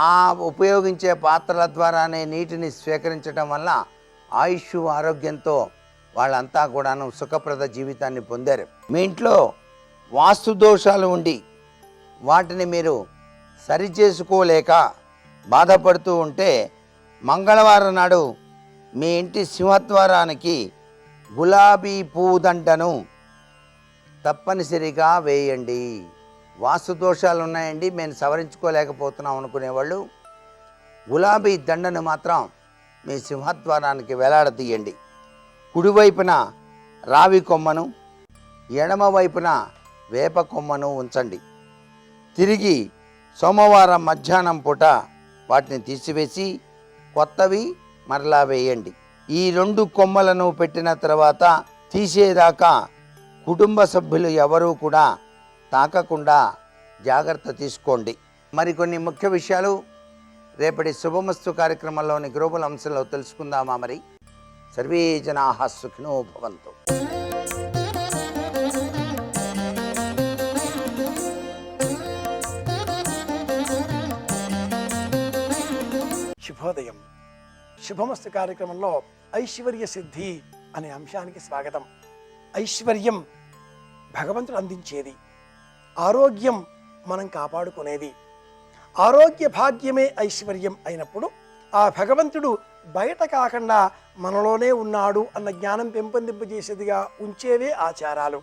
ఆ ఉపయోగించే పాత్రల ద్వారానే నీటిని స్వీకరించడం వల్ల ఆయుష్, ఆరోగ్యంతో వాళ్ళంతా కూడాను సుఖప్రద జీవితాన్ని పొందారు. మీ ఇంట్లో వాస్తు దోషాలు ఉండి వాటిని మీరు సరిచేసుకోలేక బాధపడుతూ ఉంటే మంగళవారం నాడు మీ ఇంటి సింహద్వారానికి గులాబీ పూదండను తప్పనిసరిగా వేయండి. వాస్తు దోషాలు ఉన్నాయండి, మేము సవరించుకోలేకపోతున్నాం అనుకునేవాళ్ళు గులాబీ దండను మాత్రం మీ సింహద్వారానికి వేలాడదీయండి. కుడివైపున రావి కొమ్మను, ఎడమ వైపున వేప కొమ్మను ఉంచండి. తిరిగి సోమవారం మధ్యాహ్నం పూట వాటిని తీసివేసి కొత్తవి మరలా వేయండి. ఈ 2 కొమ్మలను పెట్టిన తర్వాత తీసేదాకా కుటుంబ సభ్యులు ఎవరూ కూడా తాకకుండా జాగ్రత్త తీసుకోండి. మరికొన్ని ముఖ్య విషయాలు రేపటి శుభమస్తు కార్యక్రమంలోని గ్లోబల్ అంశంలో తెలుసుకుందామా? మరి సర్వే జనాః సుఖినో భవంతు. శుభోదయం. శుభమస్తు కార్యక్రమంలో ఐశ్వర్య సిద్ధి అనే అంశానికి స్వాగతం. ఐశ్వర్యం భగవంతుడు అందించేది, ఆరోగ్యం మనం కాపాడుకునేది. ఆరోగ్య భాగ్యమే ఐశ్వర్యం అయినప్పుడు ఆ భగవంతుడు బయట కాకుండా మనలోనే ఉన్నాడు అన్న జ్ఞానం పెంపొందింపజేసేదిగా ఉంచేవే ఆచారాలు.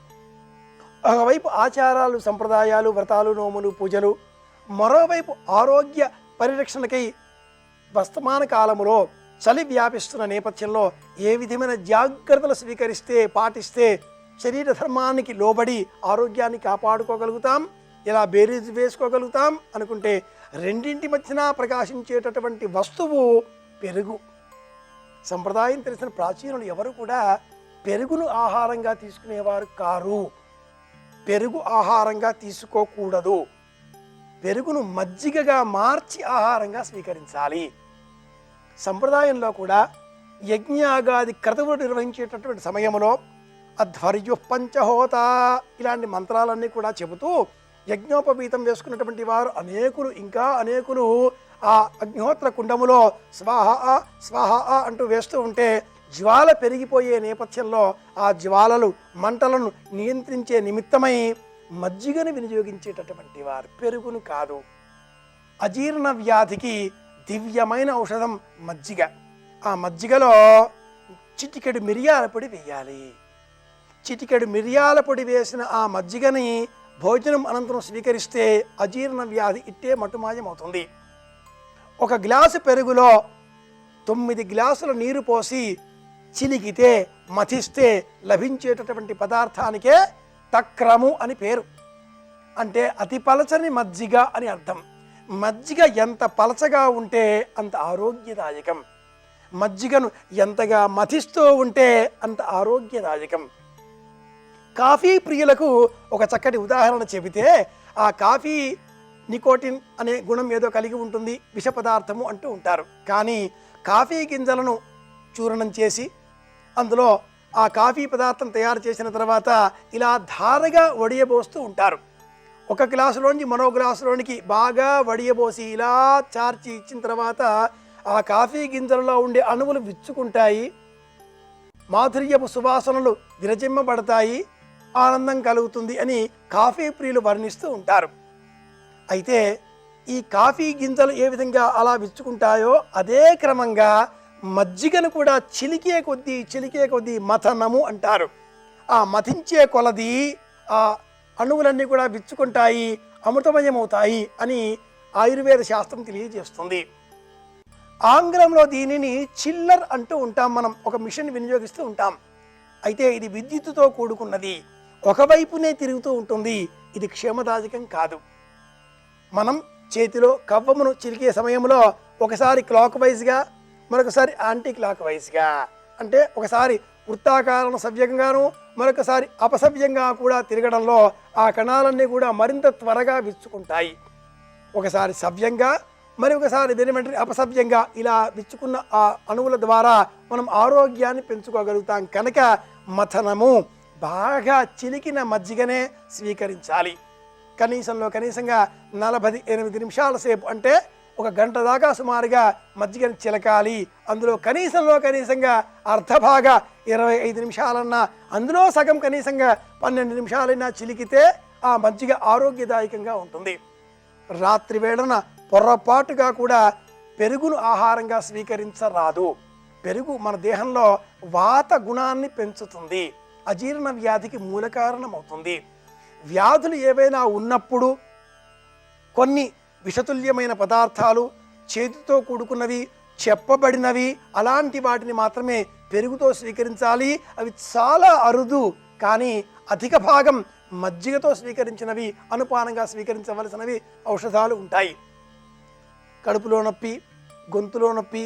ఒకవైపు ఆచారాలు, సంప్రదాయాలు, వ్రతాలు, నోములు, పూజలు, మరోవైపు ఆరోగ్య పరిరక్షణకై వర్తమాన కాలములో చలి వ్యాపిస్తున్న నేపథ్యంలో ఏ విధమైన జాగ్రత్తలు స్వీకరిస్తే, పాటిస్తే శరీర ధర్మానికి లోబడి ఆరోగ్యాన్ని కాపాడుకోగలుగుతాం, ఇలా బేరీజు వేసుకోగలుగుతాం అనుకుంటే రెండింటి మధ్యన ప్రకాశించేటటువంటి వస్తువు పెరుగు. సంప్రదాయం తెలిసిన ప్రాచీనులు ఎవరు కూడా పెరుగును ఆహారంగా తీసుకునేవారు కారు. పెరుగు ఆహారంగా తీసుకోకూడదు. పెరుగును మజ్జిగగా మార్చి ఆహారంగా స్వీకరించాలి. సంప్రదాయంలో కూడా యజ్ఞయాగాది క్రతువులు నిర్వహించేటటువంటి సమయంలో అధ్వర్యు పంచహోత ఇలాంటి మంత్రాలన్నీ కూడా చెబుతూ యజ్ఞోపవీతం వేసుకున్నటువంటి వారు అనేకులు ఆ అగ్నిహోత్ర కుండములో స్వాహ స్వాహ అంటూ వేస్తూ ఉంటే జ్వాల పెరిగిపోయే నేపథ్యంలో ఆ జ్వాలలు మంటలను నియంత్రించే నిమిత్తమై మజ్జిగను వినియోగించేటటువంటి వారు, పెరుగును కాదు. అజీర్ణ వ్యాధికి దివ్యమైన ఔషధం మజ్జిగ. ఆ మజ్జిగలో చిటికెడు మిరియాల పొడి వేయాలి. చిటికెడు మిరియాల పొడి వేసిన ఆ మజ్జిగని భోజనం అనంతరం స్వీకరిస్తే అజీర్ణ వ్యాధి ఇట్టే మటుమాయమవుతుంది. 1 గ్లాసు పెరుగులో 9 గ్లాసుల నీరు పోసి చిలికితే, మథిస్తే లభించేటటువంటి పదార్థానికే తక్రము అని పేరు. అంటే అతి పలచని మజ్జిగ అని అర్థం. మజ్జిగ ఎంత పలచగా ఉంటే అంత ఆరోగ్యదాయకం. మజ్జిగను ఎంతగా మథిస్తూ ఉంటే అంత ఆరోగ్యదాయకం. కాఫీ ప్రియులకు ఒక చక్కటి ఉదాహరణ చెబితే, ఆ కాఫీ నికోటిన్ అనే గుణం ఏదో కలిగి ఉంటుంది, విష పదార్థము అంటూ ఉంటారు. కానీ కాఫీ గింజలను చూర్ణం చేసి అందులో ఆ కాఫీ పదార్థం తయారు చేసిన తర్వాత ఇలా ధారగా వడియబోస్తూ ఉంటారు. 1 గ్లాసులోంచి మరో గ్లాసులోనికి బాగా వడియబోసి ఇలా చార్చి ఇచ్చిన తర్వాత ఆ కాఫీ గింజలలో ఉండే అణువులు విచ్చుకుంటాయి, మాధుర్యపు సువాసనలు విరజిమ్మబడతాయి, ఆనందం కలుగుతుంది అని కాఫీ ప్రియులు వర్ణిస్తూ ఉంటారు. అయితే ఈ కాఫీ గింజలు ఏ విధంగా అలా విచ్చుకుంటాయో అదే క్రమంగా మజ్జిగను కూడా చిలికే కొద్దీ మథనము అంటారు. ఆ మథించే కొలది ఆ అణువులన్నీ కూడా విచ్చుకుంటాయి, అమృతమయమవుతాయి అని ఆయుర్వేద శాస్త్రం తెలియజేస్తుంది. ఆంగ్లంలో దీనిని చిల్లర్ అంటూ ఉంటాం. మనం ఒక మిషన్ వినియోగిస్తూ ఉంటాం. అయితే ఇది విద్యుత్తుతో కూడుకున్నది, ఒకవైపునే తిరుగుతూ ఉంటుంది. ఇది క్షేమదాయకం కాదు. మనం చేతిలో కవ్వమును చిలికే సమయంలో ఒకసారి క్లాక్ వైజ్గా, మరొకసారి యాంటీ క్లాక్ వైజ్గా, అంటే ఒకసారి వృత్తాకారం సవ్యంగాను మరొకసారి అపసవ్యంగా కూడా తిరగడంలో ఆ కణాలన్నీ కూడా మరింత త్వరగా విచ్చుకుంటాయి. ఒకసారి సవ్యంగా మరి ఒకసారి వెంటనే అపసవ్యంగా ఇలా విచ్చుకున్న ఆ అణువుల ద్వారా మనం ఆరోగ్యాన్ని పెంచుకోగలుగుతాం. కనుక మథనము, బాగా చిలికిన మజ్జిగనే స్వీకరించాలి. కనీసంగా 48 నిమిషాల సేపు, అంటే ఒక గంట దాకా సుమారుగా మజ్జిగను చిలకాలి. అందులో కనీసంగా అర్ధభాగ 25 నిమిషాలన్నా, అందులో సగం కనీసంగా 12 నిమిషాలైనా చిలికితే ఆ మజ్జిగ ఆరోగ్యదాయకంగా ఉంటుంది. రాత్రి వేళన పొర్రపాటుగా కూడా పెరుగును ఆహారంగా స్వీకరించరాదు. పెరుగు మన దేహంలో వాత గుణాన్ని పెంచుతుంది, అజీర్ణ వ్యాధికి మూల కారణమవుతుంది. వ్యాధులు ఏవైనా ఉన్నప్పుడు కొన్ని విషతుల్యమైన పదార్థాలు, చేతితో కూడుకున్నవి, చెప్పబడినవి, అలాంటి వాటిని మాత్రమే పెరుగుతో స్వీకరించాలి. అవి చాలా అరుదు. కానీ అధిక భాగం మజ్జిగతో స్వీకరించినవి, అనుపానంగా స్వీకరించవలసినవి ఔషధాలు ఉంటాయి. కడుపులో నొప్పి, గొంతులో నొప్పి,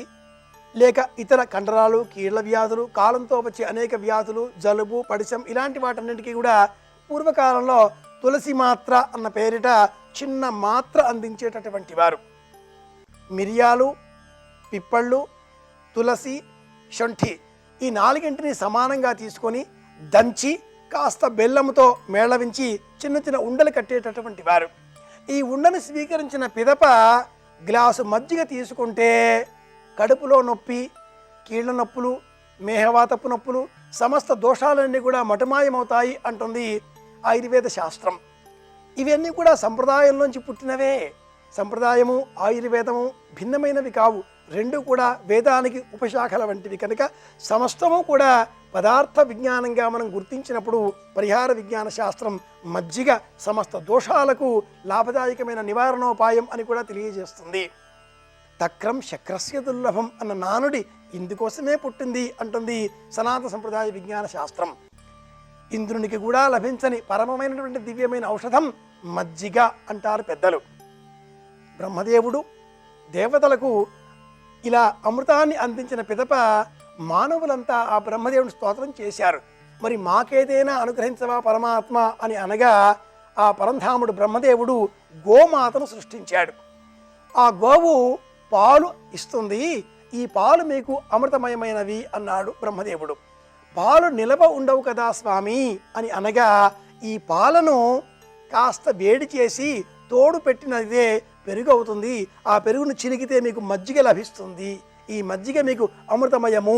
లేక ఇతర కండరాలు, కీళ్ల వ్యాధులు, కాలంతో వచ్చే అనేక వ్యాధులు, జలుబు, పడిశం, ఇలాంటి వాటన్నింటికీ కూడా పూర్వకాలంలో తులసి మాత్ర అన్న పేరిట చిన్న మాత్ర అందించేటటువంటి వారు. మిరియాలు, పిప్పళ్ళు, తులసి, శొంఠి ఈ 4ంటిని సమానంగా తీసుకొని దంచి కాస్త బెల్లంతో మేళవించి చిన్న ఉండలు కట్టేటటువంటి వారు. ఈ ఉండను స్వీకరించిన పిదప గ్లాసు మజ్జిగ తీసుకుంటే కడుపులో నొప్పి, కీళ్ల నొప్పులు, మేహవాతపు నొప్పులు, సమస్త దోషాలన్నీ కూడా మటుమాయమవుతాయి అంటుంది ఆయుర్వేద శాస్త్రం. ఇవన్నీ కూడా సంప్రదాయంలోంచి పుట్టినవే. సంప్రదాయము, ఆయుర్వేదము భిన్నమైనవి కావు. రెండు కూడా వేదానికి ఉపశాఖల వంటివి. కనుక సమస్తము కూడా పదార్థ విజ్ఞానంగా మనం గుర్తించినప్పుడు పరిహార విజ్ఞాన శాస్త్రం మజ్జిగ సమస్త దోషాలకు లాభదాయకమైన నివారణోపాయం అని కూడా తెలియజేస్తుంది. తక్రం శక్రస్య దుర్లభం అన్న నానుడి ఇందుకోసమే పుట్టింది అంటుంది సనాతన సంప్రదాయ విజ్ఞాన శాస్త్రం. ఇంద్రునికి కూడా లభించని పరమమైనటువంటి దివ్యమైన ఔషధం మజ్జిగ అంటారు పెద్దలు. బ్రహ్మదేవుడు దేవతలకు ఇలా అమృతాన్ని అందించిన పిదప మానవులంతా ఆ బ్రహ్మదేవుని స్తోత్రం చేశారు. మరి మాకేదైనా అనుగ్రహించవా పరమాత్మ అని అనగా ఆ పరంధాముడు బ్రహ్మదేవుడు గోమాతను సృష్టించాడు. ఆ గోవు పాలు ఇస్తుంది, ఈ పాలు మీకు అమృతమయమైనవి అన్నాడు బ్రహ్మదేవుడు. పాలు నిలవ ఉండవు కదా స్వామి అని అనగా ఈ పాలను కాస్త వేడి చేసి తోడు పెట్టినదే పెరుగు అవుతుంది. ఆ పెరుగును చిలికితే మీకు మజ్జిగ లభిస్తుంది. ఈ మజ్జిగ మీకు అమృతమయము,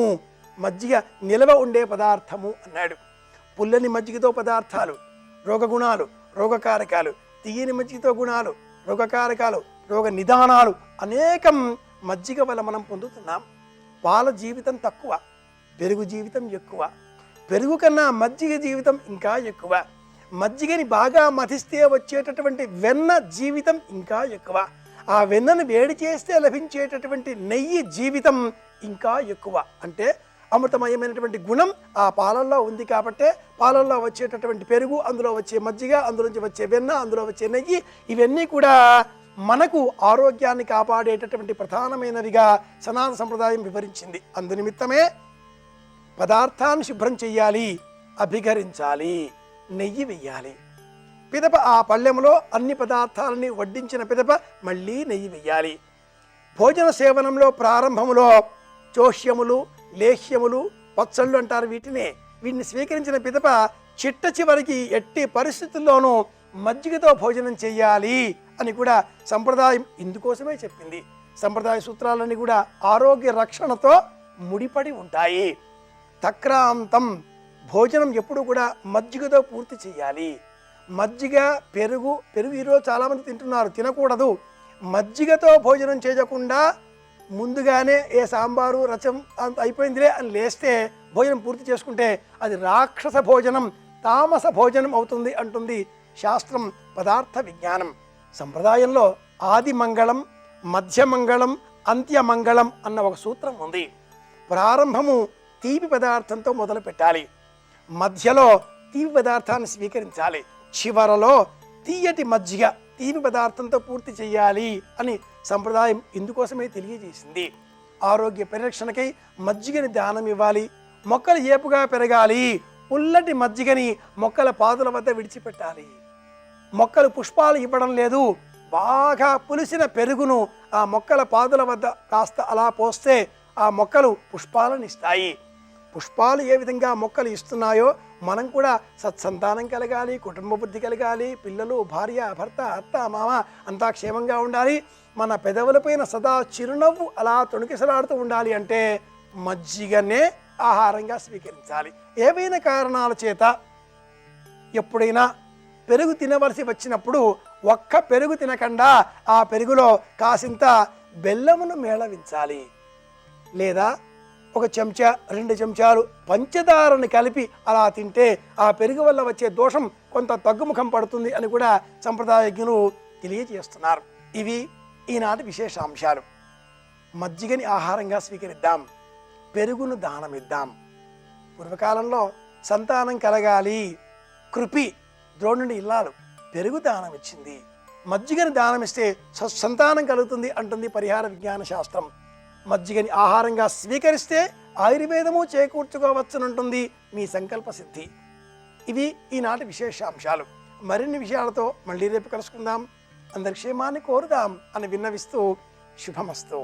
మజ్జిగ నిలవ ఉండే పదార్థము అన్నాడు. పుల్లని మజ్జిగతో పదార్థాలు రోగగుణాలు, రోగకారకాలు, తీయని మజ్జిగతో గుణాలు, రోగకారకాలు, రోగ నిదానాలు అనేకం మజ్జిగ వల్ల మనం పొందుతున్నాం. పాల జీవితం తక్కువ, పెరుగు జీవితం ఎక్కువ. పెరుగు కన్నా మజ్జిగ జీవితం ఇంకా ఎక్కువ. మజ్జిగని బాగా మథిస్తే వచ్చేటటువంటి వెన్న జీవితం ఇంకా ఎక్కువ. ఆ వెన్నను వేడి చేస్తే లభించేటటువంటి నెయ్యి జీవితం ఇంకా ఎక్కువ. అంటే అమృతమయమైనటువంటి గుణం ఆ పాలల్లో ఉంది కాబట్టే పాలల్లో వచ్చేటటువంటి పెరుగు, అందులో వచ్చే మజ్జిగ, అందులోంచి వచ్చే వెన్న, అందులో వచ్చే నెయ్యి ఇవన్నీ కూడా మనకు ఆరోగ్యాన్ని కాపాడేటటువంటి ప్రధానమైనవిగా సనాతన సంప్రదాయం వివరించింది. అందునిమిత్తమే పదార్థాన్ని శుభ్రం చెయ్యాలి, అభిగరించాలి, నెయ్యి వెయ్యాలి. పిదప ఆ పళ్ళెంలో అన్ని పదార్థాలని వడ్డించిన పిదప మళ్ళీ నెయ్యి వెయ్యాలి. భోజన సేవనంలో ప్రారంభములో చోష్యములు, లేహ్యములు, పచ్చళ్ళు అంటారు వీటిని స్వీకరించిన పిదప చిట్ట చివరికి ఎట్టి పరిస్థితుల్లోనూ మజ్జిగతో భోజనం చెయ్యాలి అని కూడా సంప్రదాయం ఇందుకోసమే చెప్పింది. సంప్రదాయ సూత్రాలన్నీ కూడా ఆరోగ్య రక్షణతో ముడిపడి ఉంటాయి. తక్రాంతం, భోజనం ఎప్పుడు కూడా మజ్జిగతో పూర్తి చేయాలి. మజ్జిగ, పెరుగు ఈరోజు చాలామంది తింటున్నారు, తినకూడదు. మజ్జిగతో భోజనం చేయకుండా ముందుగానే ఏ సాంబారు రసం అంత అయిపోయిందిలే అని లేస్తే భోజనం పూర్తి చేసుకుంటే అది రాక్షస భోజనం, తామస భోజనం అవుతుంది అంటుంది శాస్త్రం, పదార్థ విజ్ఞానం. సంప్రదాయంలో ఆది మంగళం, మధ్య మంగళం, అంత్య మంగళం అన్న ఒక సూత్రం ఉంది. ప్రారంభము తీపి పదార్థంతో మొదలు పెట్టాలి, మధ్యలో తీపి పదార్థాన్ని స్వీకరించాలి, చివరలో తీయటి మజ్జిగ తీపి పదార్థంతో పూర్తి చేయాలి అని సంప్రదాయం ఇందుకోసమే తెలియజేసింది. ఆరోగ్య పరిరక్షణకై మజ్జిగని దానం ఇవ్వాలి. మొక్కలు ఏపుగా పెరగాలి, పుల్లటి మజ్జిగని మొక్కల పాదుల వద్ద విడిచిపెట్టాలి. మొక్కలు పుష్పాలు ఇవ్వడం లేదు, బాగా పులిసిన పెరుగును ఆ మొక్కల పాదుల వద్ద కాస్త అలా పోస్తే ఆ మొక్కలు పుష్పాలను ఇస్తాయి. పుష్పాలు ఏ విధంగా మొక్కలు ఇస్తున్నాయో మనం కూడా సత్సంతానం కలగాలి, కుటుంబ వృద్ధి కలగాలి, పిల్లలు, భార్య, భర్త, అత్త, మామ అంతా క్షేమంగా ఉండాలి, మన పెదవులపైన సదా చిరునవ్వు అలా తొణికిసలాడుతూ ఉండాలి అంటే మజ్జిగనే ఆహారంగా స్వీకరించాలి. ఏవైనా కారణాల చేత ఎప్పుడైనా పెరుగు తినవలసి వచ్చినప్పుడు ఒక్క పెరుగు తినకుండా ఆ పెరుగులో కాసింత బెల్లమును మేళవించాలి. లేదా ఒక చెంచా 2 చెంచాలు పంచదారని కలిపి అలా తింటే ఆ పెరుగు వల్ల వచ్చే దోషం కొంత తగ్గుముఖం పడుతుంది అని కూడా సంప్రదాయజ్ఞులు తెలియజేస్తున్నారు. ఇవి ఈనాటి విశేషాంశాలు. మజ్జిగని ఆహారంగా స్వీకరిద్దాం, పెరుగును దానమిద్దాం. పూర్వకాలంలో సంతానం కలగాలి, కృపి ద్రోణుని ఇల్లాలు పెరుగు దానం ఇచ్చింది, మజ్జిగని దానమిస్తే సంతానం కలుగుతుంది అంటుంది పరిహార విజ్ఞాన శాస్త్రం. మజ్జిగని ఆహారంగా స్వీకరిస్తే ఆయుర్వేదము చేకూర్చుకోవచ్చునంటుంది మీ సంకల్ప సిద్ధి. ఇవి ఈనాటి విశేషాంశాలు. మరిన్ని విషయాలతో మళ్ళీ రేపు కలుసుకుందాం. అందరి క్షేమాన్ని కోరుదాం అని విన్నవిస్తూ శుభమస్తు.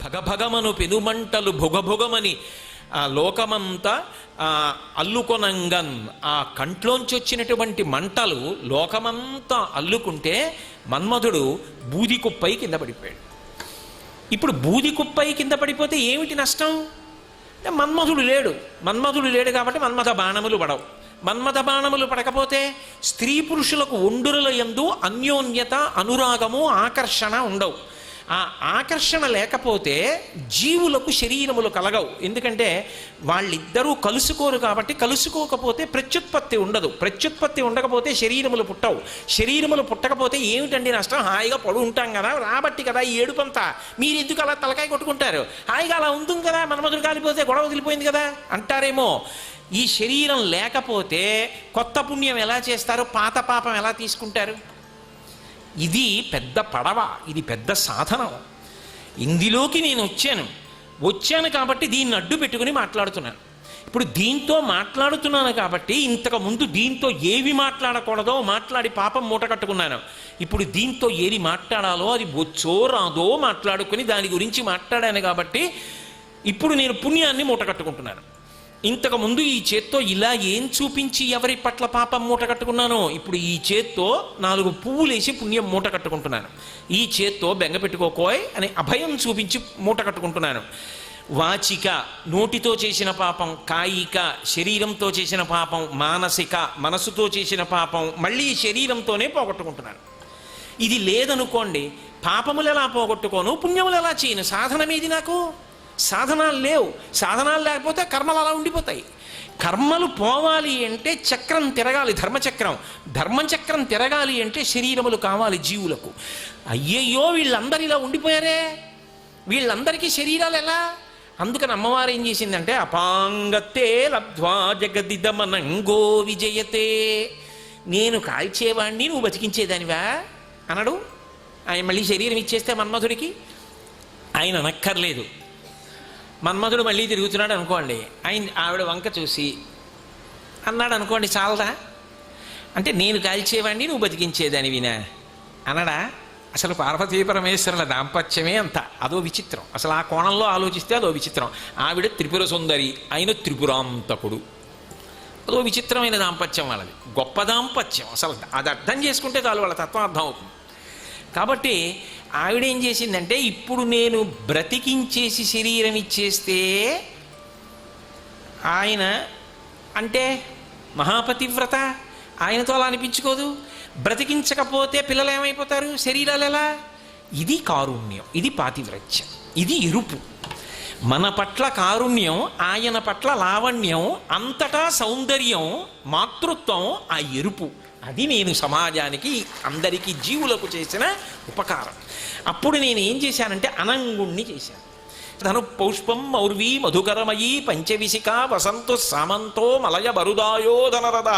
భగభగమను పెనుమంటలు భుగభుగమని ఆ లోకమంతా అల్లుకొనంగన్, ఆ కంట్లోంచి వచ్చినటువంటి మంటలు లోకమంతా అల్లుకుంటే మన్మధుడు బూది కుప్పై కింద పడిపోయాడు. ఇప్పుడు బూది కుప్పై కింద పడిపోతే ఏమిటి నష్టం? మన్మధుడు లేడు కాబట్టి మన్మథ బాణములు పడవు. మన్మథ బాణములు పడకపోతే స్త్రీ పురుషులకు ఒండురుల యందు అన్యోన్యత, అనురాగము, ఆకర్షణ ఉండవు. ఆ ఆకర్షణ లేకపోతే జీవులకు శరీరములు కలగవు. ఎందుకంటే వాళ్ళిద్దరూ కలుసుకోరు కాబట్టి. కలుసుకోకపోతే ప్రత్యుత్పత్తి ఉండదు. ప్రత్యుత్పత్తి ఉండకపోతే శరీరములు పుట్టవు. శరీరములు పుట్టకపోతే ఏమిటండి నష్టం? హాయిగా పడు ఉంటాం కదా, రాబట్టి కదా ఈ ఏడుపంతా. మీరు ఎందుకు అలా తలకాయ కొట్టుకుంటారు? హాయిగా అలా ఉంటుంది కదా, మన్మధుడు కాలిపోతే గొడవ వదిలిపోయింది కదా అంటారేమో. ఈ శరీరం లేకపోతే కొత్త పుణ్యం ఎలా చేస్తారు? పాత పాపం ఎలా తీసుకుంటారు? ఇది పెద్ద పడవ, ఇది పెద్ద సాధనం. ఇందులోకి నేను వచ్చాను కాబట్టి దీన్ని అడ్డు పెట్టుకుని మాట్లాడుతున్నాను. ఇప్పుడు దీంతో మాట్లాడుతున్నాను కాబట్టి ఇంతకుముందు దీంతో ఏవి మాట్లాడకూడదో మాట్లాడి పాపం మూట కట్టుకున్నాను. ఇప్పుడు దీంతో ఏది మాట్లాడాలో అది వచ్చో రాదో మాట్లాడుకుని దాని గురించి మాట్లాడాను కాబట్టి ఇప్పుడు నేను పుణ్యాన్ని మూట కట్టుకుంటున్నాను. ఇంతకుముందు ఈ చేత్తో ఇలా ఏం చూపించి ఎవరి పట్ల పాపం మూట కట్టుకున్నానో ఇప్పుడు ఈ చేత్తో 4 పువ్వులేసి పుణ్యం మూట కట్టుకుంటున్నాను. ఈ చేత్తో బెంగ పెట్టుకోకోయ్ అని అభయం చూపించి మూట కట్టుకుంటున్నాను. వాచిక, నోటితో చేసిన పాపం, కాయిక, శరీరంతో చేసిన పాపం, మానసిక, మనసుతో చేసిన పాపం మళ్ళీ శరీరంతోనే పోగొట్టుకుంటున్నాను. ఇది లేదనుకోండి, పాపములు ఎలా పోగొట్టుకోను, పుణ్యములు ఎలా చేయను? సాధనమేది నాకు? సాధనాలు లేవు. సాధనాలు లేకపోతే కర్మలు అలా ఉండిపోతాయి. కర్మలు పోవాలి అంటే చక్రం తిరగాలి, ధర్మచక్రం తిరగాలి అంటే శరీరములు కావాలి జీవులకు. అయ్యయ్యో వీళ్ళందరూ ఇలా ఉండిపోయారే, వీళ్ళందరికీ శరీరాలు ఎలా? అందుకని అమ్మవారు ఏం చేసిందంటే అపాంగతే లబ్ధ్వా జగదిదమనంగో విజయతే. నేను కాల్చేవాడిని, నువ్వు బతికించేదానివా అనడు. ఆయన మళ్ళీ శరీరం ఇచ్చేస్తే మన్మధుడికి ఆయన అనక్కర్లేదు. మన్మధుడు మళ్ళీ తిరుగుతున్నాడు అనుకోండి, ఆవిడ వంక చూసి అన్నాడు అనుకోండి, చాలదా? అంటే నేను కాల్చేవాడిని, నువ్వు బతికించేదానివినా అనడా? అసలు పార్వతీ పరమేశ్వరుల దాంపత్యమే అంత, అదో విచిత్రం. అసలు ఆ కోణంలో ఆలోచిస్తే అదో విచిత్రం. ఆవిడ త్రిపుర సుందరి, ఆయన త్రిపురాంతకుడు. అదో విచిత్రమైన దాంపత్యం వాళ్ళది, గొప్ప దాంపత్యం. అసలు అది అర్థం చేసుకుంటే చాలు వాళ్ళ తత్వం అర్థం అవుతుంది. కాబట్టి ఆవిడేం చేసిందంటే, ఇప్పుడు నేను బ్రతికించేసి శరీరం ఇచ్చేస్తే ఆయన అంటే మహాపతివ్రత, ఆయనతో అలా అనిపించుకోదు. బ్రతికించకపోతే పిల్లలు ఏమైపోతారు, శరీరాలు ఎలా? ఇది కారుణ్యం, ఇది పాతివ్రత్యం, ఇది ఎరుపు. మన పట్ల కారుణ్యం, ఆయన పట్ల లావణ్యం, అంతటా సౌందర్యం, మాతృత్వం, ఆ ఎరుపు. అది నేను సమాజానికి, అందరికీ, జీవులకు చేసిన ఉపకారం. అప్పుడు నేను ఏం చేశానంటే అనంగుణ్ణి చేశాను. ధను పౌష్పం మౌర్వీ మధుకరమయీ పంచవిశికా వసంతు సామంతో మలయ బరుదాయో ధనరథ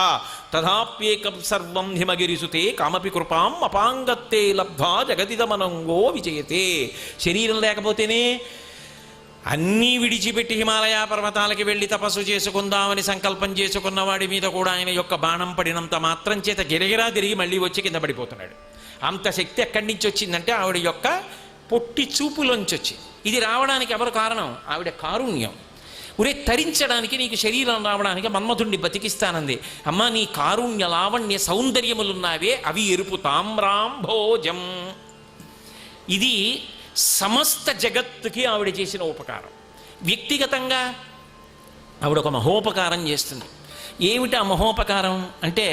తథాప్యేకం సర్వం హిమగిరిసుతే కామపి కృపాం అపాంగత్తే లబ్ధ్వా జగదిదమనంగో విజయతే. శరీరం లేకపోతేనే అన్నీ విడిచిపెట్టి హిమాలయ పర్వతాలకి వెళ్ళి తపస్సు చేసుకుందామని సంకల్పం చేసుకున్న వాడి మీద కూడా ఆయన యొక్క బాణం పడినంత మాత్రం చేత గిరగిరా తిరిగి మళ్ళీ వచ్చి కింద పడిపోతున్నాడు. అంత శక్తి ఎక్కడి నుంచి వచ్చిందంటే ఆవిడ యొక్క పొట్టి చూపులోంచి వచ్చింది. ఇది రావడానికి ఎవరు కారణం? ఆవిడ కారుణ్యం. ఉరే తరించడానికి, నీకు శరీరం రావడానికి మన్మధుణ్ణి బతికిస్తానంది. అమ్మ, నీ కారుణ్య లావణ్య సౌందర్యములున్నావే అవి ఎరుపు తామ్రాంభోజం. ఇది సమస్త జగత్తుకి ఆవిడ చేసిన ఉపకారం. వ్యక్తిగతంగా ఆవిడ ఒక మహోపకారం చేస్తుంది. ఏమిటి ఆ మహోపకారం అంటే,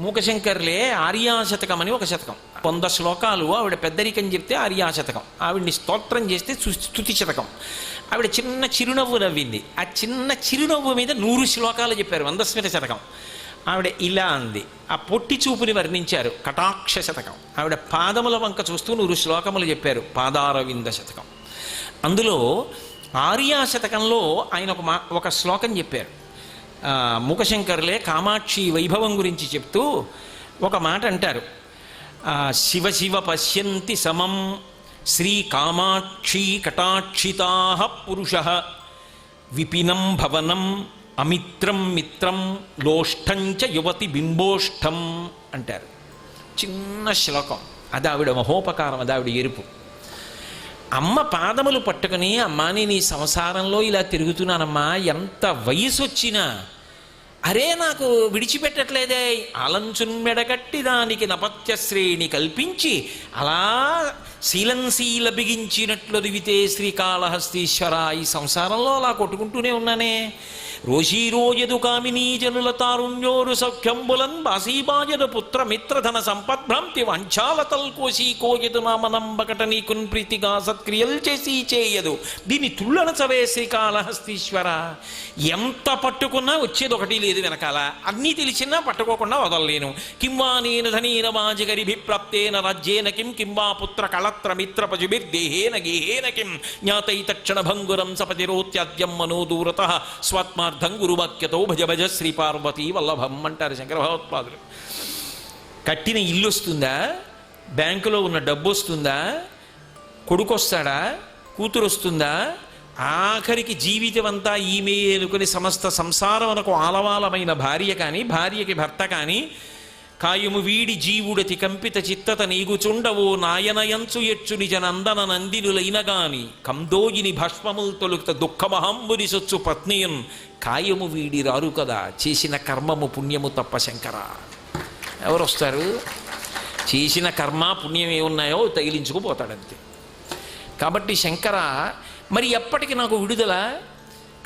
మూకశంకర్లే ఆర్యాశతకం అని ఒక శతకం, 100 శ్లోకాలు ఆవిడ పెద్దరికం చెప్తే ఆర్యాశతకం, ఆవిడ్ని స్తోత్రం చేస్తే స్తుతి శతకం. ఆవిడ చిన్న చిరునవ్వు నవ్వింది, ఆ చిన్న చిరునవ్వు మీద 100 శ్లోకాలు చెప్పారు, 100 స్మిత శతకం. ఆవిడ ఇలా అంది, ఆ పొట్టి చూపుని వర్ణించారు, కటాక్ష శతకం. ఆవిడ పాదముల వంక చూస్తూ 100 శ్లోకములు చెప్పారు, పాదారవింద శతకం. అందులో ఆర్యాశతకంలో ఆయన ఒక శ్లోకం చెప్పారు. మూకశంకర్లే కామాక్షి వైభవం గురించి చెప్తూ ఒక మాట అంటారు, శివ శివ పశ్యంతి సమం శ్రీ కామాక్షి కటాక్షితా పురుష విపినం భవనం అమిత్రం మిత్రం లోష్టంచ యువతి బింబోష్టం అంటారు. చిన్న శ్లోకం, అది ఆవిడ మహోపకారం, అది ఆవిడ ఎరుపు. అమ్మ పాదములు పట్టుకుని, అమ్మా నేను ఈ సంసారంలో ఇలా తిరుగుతున్నానమ్మా, ఎంత వయసు వచ్చినా అరే నాకు విడిచిపెట్టట్లేదే, ఆలంచున్మెడగట్టి దానికి నపత్య శ్రేణి కల్పించి అలా శీల బిగించినట్లు దివితే శ్రీకాళహస్తీశ్వర, ఈ సంసారంలో అలా కొట్టుకుంటూనే ఉన్నానే. రోషీరోయదు కామినీ జనుల తారుణ్యోరు సౌఖ్యంబులన్ బాసీబాయదు పుత్ర మిత్రధన సంపద్భ్రాంతి వంచాలతల్ కోశీ కోయదు నామనంబకట నీకున్ ప్రీతిగా సత్క్రియలు చేసి చేయదు. దీన్ని తుళ్ళనచవే శ్రీకాళహస్తీశ్వర. ఎంత పట్టుకున్నా వచ్చేది ఒకటి లేదు వెనకాల, అన్నీ తెలిసినా పట్టుకోకుండా వదలలేను. కింవా నేను ధనీన వాజిగరిభిప్రాప్తేన రాజ్యేన కిం కింవా పుత్ర కళత్ర మిత్ర పజుభిర్దేహేన గేహేన కిం జ్ఞాతైతక్షణ భంగురం సపతిరోత్యాద్యం మనోదూరత స్వాత్మార్థం గురువాక్యతో భజ భజ శ్రీ పార్వతీ వల్లభం అంటారు శంకర భగవత్పాదులు. కట్టిన ఇల్లు వస్తుందా, బ్యాంకులో ఉన్న డబ్బు వస్తుందా, కొడుకు వస్తాడా, కూతురు వస్తుందా, ఆఖరికి జీవితం అంతా ఈమె అనుకుని సమస్త సంసారమునకు ఆలవాలమైన భార్య కానీ, భార్యకి భర్త కానీ, కాయము వీడి జీవుడతి కంపిత చిత్తత నీగుచుండవో నాయనయంచు ఎచ్చు నిజ నందన నందినులైనగాని కందోయిని భస్మముల్ తొలుత దుఃఖమహంబుని సొచ్చు పత్నియన్ కాయము వీడి రారు కదా, చేసిన కర్మము పుణ్యము తప్ప శంకర. ఎవరు వస్తారు? చేసిన కర్మ పుణ్యం ఏమున్నాయో తగిలించుకుపోతాడంతే. కాబట్టి శంకర, మరి ఎప్పటికి నాకు విడుదల?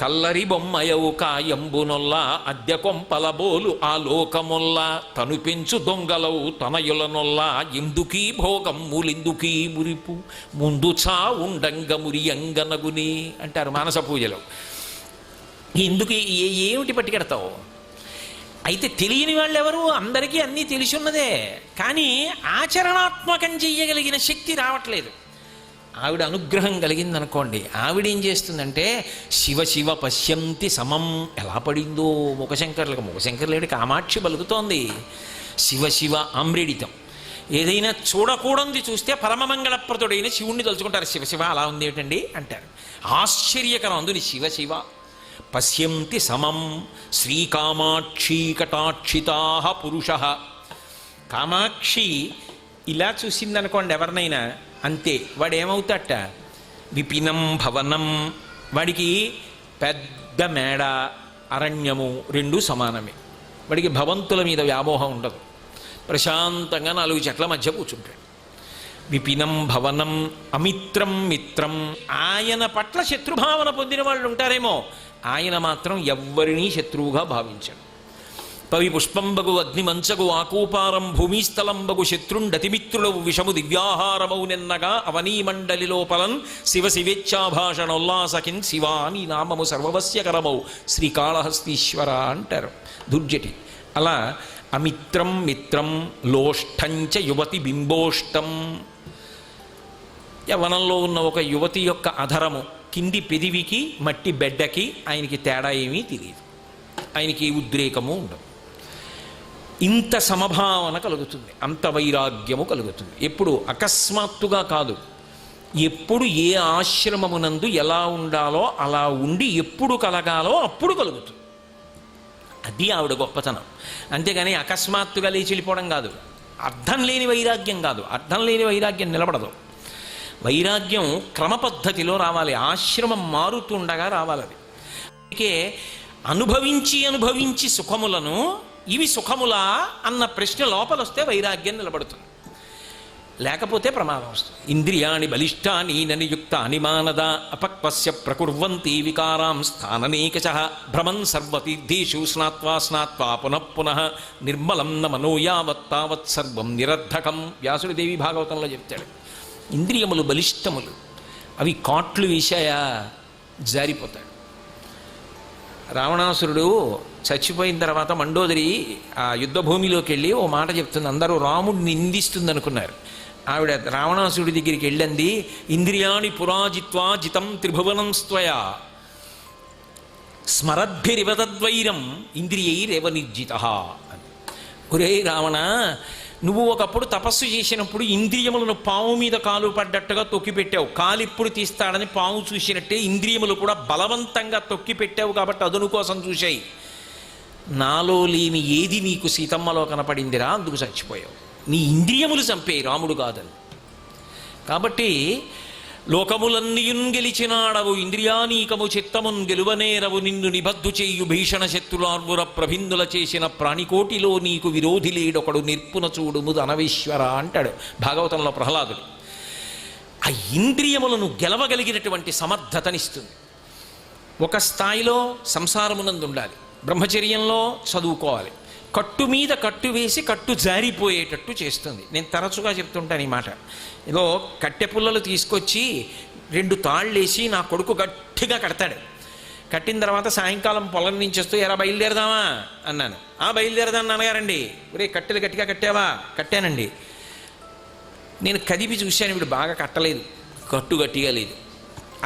కల్లరి బొమ్మయవు కాయంబునొల్ల అద్దె కొంపలబోలు ఆ లోకముల్ల తను పెంచు దొంగలవు తనయులనొల్ల ఎందుకీ భోగం మూలిందుకీ మురిపు ముందు చా ఉండంగ మురియంగనగుని అంటారు మానస పూజలో. ఎందుకు ఏమిటి పట్టుకెడతావు? అయితే తెలియని వాళ్ళు ఎవరు? అందరికీ అన్నీ తెలిసి ఉన్నదే, కానీ ఆచరణాత్మకం చెయ్యగలిగిన శక్తి రావట్లేదు. ఆవిడ అనుగ్రహం కలిగిందనుకోండి, ఆవిడేం చేస్తుందంటే శివ శివ పశ్యంతి సమం ఎలా పడిందో ముఖశంకర్లకు. ముఖశంకర్లేడి కామాక్షి పలుకుతోంది, శివ శివ ఆమ్రేడితం. ఏదైనా చూడకూడంది చూస్తే పరమమంగళప్రదుడైన శివుణ్ణి తలుచుకుంటారు. శివ శివ అలా ఉంది ఏమిటండి అంటారు. ఆశ్చర్యకరం అందుని శివ శివ పశ్యంతి సమం శ్రీకామాక్షి కటాక్షితా పురుష. కామాక్షి ఇలా చూసిందనుకోండి ఎవరినైనా, అంతే వాడు ఏమవుతాట, విపినం భవనం. వాడికి పెద్ద మేడ అరణ్యము రెండూ సమానమే. వాడికి భవంతుల మీద వ్యామోహం ఉండదు, ప్రశాంతంగా 4 చెట్ల మధ్య కూర్చుంటాడు. విపినం భవనం అమిత్రం మిత్రం. ఆయన పట్ల శత్రుభావన పొందిన వాళ్ళు ఉంటారేమో, ఆయన మాత్రం ఎవ్వరినీ శత్రువుగా భావించాడు. పవి పుష్పంబగు అగ్నిమంచగు ఆకూపారం భూమిస్థలంబగు శత్రుండతిమిత్రులవు విషము దివ్యాహారమౌ నిన్నగా అవనీమండలి లోపలన్ శివ శివేచ్ఛాభాషణోల్లాసకిన్ శివా నీ నామము సర్వవస్యకరమౌ శ్రీకాళహస్తీశ్వర అంటారు దుర్జటి. అలా అమిత్రం మిత్రం లోష్టంచ యువతి బింబోష్టం. యవనంలో ఉన్న ఒక యువతి యొక్క అధరము కింది పెదివికి మట్టి బెడ్డకి ఆయనకి తేడా ఏమీ తెలియదు, ఆయనకి ఉద్రేకము ఉండదు. ఇంత సమభావన కలుగుతుంది, అంత వైరాగ్యము కలుగుతుంది. ఎప్పుడు అకస్మాత్తుగా కాదు, ఎప్పుడు ఏ ఆశ్రమమునందు ఎలా ఉండాలో అలా ఉండి ఎప్పుడు కలగాలో అప్పుడు కలుగుతుంది. అది ఆవిడ గొప్పతనం. అంతేగాని అకస్మాత్తుగా లేచి వెళ్ళిపోవడం కాదు, అర్థం లేని వైరాగ్యం కాదు. అర్థం లేని వైరాగ్యం నిలబడదు. వైరాగ్యం క్రమపద్ధతిలో రావాలి, ఆశ్రమం మారుతుండగా రావాలి. అది అందుకే అనుభవించి అనుభవించి సుఖములను ఇవి సుఖములా అన్న ప్రశ్న లోపల వస్తే వైరాగ్యం నిలబడుతుంది, లేకపోతే ప్రమాదం వస్తుంది. ఇంద్రియాణి బలిష్టాని ననియుక్తాని మానద అపక్వస్య ప్రకుర్వంతి వికారాం స్థాననేకచ భ్రమన్ సర్వతీర్థేషు స్నాత్వా స్నాత్వా పునః పునః నిర్మలం న మనో యావత్ తావత్ సర్వం నిరర్ధకం. వ్యాసుడి దేవి భాగవతంలో చెప్తాడు. ఇంద్రియములు బలిష్టములు, అవి కాట్లు వేశాయా జారిపోతాడు. రావణాసురుడు చచ్చిపోయిన తర్వాత మండోదరి ఆ యుద్ధభూమిలోకి వెళ్ళి ఓ మాట చెప్తుంది. అందరూ రాముడిని నిందిస్తుంది అనుకున్నారు. ఆవిడ రావణాసురుడి దగ్గరికి వెళ్ళింది, ఇంద్రియాణి పురాజిత్వా జితం త్రిభువనం స్త్వయా స్మరద్భిరివతద్వైరం ఇంద్రియైరేవ నిర్జిత అని. ఒరే రావణ, నువ్వు ఒకప్పుడు తపస్సు చేసినప్పుడు ఇంద్రియములను పాము మీద కాలు పడ్డట్టుగా తొక్కిపెట్టావు. కాలిప్పుడు తీస్తాడని పాము చూసినట్టే ఇంద్రియములు కూడా బలవంతంగా తొక్కిపెట్టావు, కాబట్టి అదును కోసం చూశాయి. నాలో లేని ఏది నీకు సీతమ్మలో కనపడిందిరా, అందుకు చచ్చిపోయావు. నీ ఇంద్రియములు చంపే, రాముడు కాదని. కాబట్టి లోకములన్నీయున్ గెలిచినాడవు ఇంద్రియానీకము చిత్తమున్ గెలువనేరవు నిన్ను నిబద్ధు చేయు భీషణ శత్రులార్వుర ప్రభిందుల చేసిన ప్రాణికోటిలో నీకు విరోధి లేడొకడు నిర్పున చూడుము అనవేశ్వర అంటాడు భాగవతంలో ప్రహ్లాదుడు. ఆ ఇంద్రియములను గెలవగలిగినటువంటి సమర్థతనిస్తుంది. ఒక స్థాయిలో సంసారమునందు ఉండాలి, బ్రహ్మచర్యంలో చదువుకోవాలి. కట్టు మీద కట్టు వేసి కట్టు జారిపోయేటట్టు చేస్తుంది. నేను తరచుగా చెప్తుంటాను ఈ మాట. ఏదో కట్టె పుల్లలు తీసుకొచ్చి 2 తాళ్ళేసి నా కొడుకు గట్టిగా కడతాడు. కట్టిన తర్వాత సాయంకాలం పొలం నుంచి వస్తూ ఎరా బయలుదేరదామా అన్నాను. బయలుదేరదాం నాన్నగారండి. ఒరే కట్టెలు గట్టిగా కట్టావా? కట్టానండి. నేను కదిపి చూశాను, వీడు బాగా కట్టలేదు, కట్టు గట్టిగా లేదు.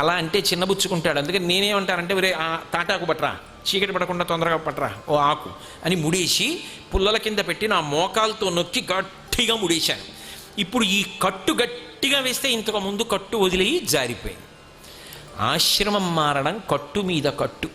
అలా అంటే చిన్నబుచ్చుకుంటాడు. అందుకని నేనేమంటానంటే, ఒరే తాటాకు పట్రా, చీకటి పడకుండా తొందరగా పట్రా ఓ ఆకు అని ముడేసి పుల్లల కింద పెట్టి నా మోకాలతో నొక్కి గట్టిగా ముడేశాను. ఇప్పుడు ఈ కట్టు గట్టిగా వేస్తే ఇంతకు ముందు కట్టు వదిలేయి జారిపోయింది. ఆశ్రమం మారడం కట్టు మీద కట్టు.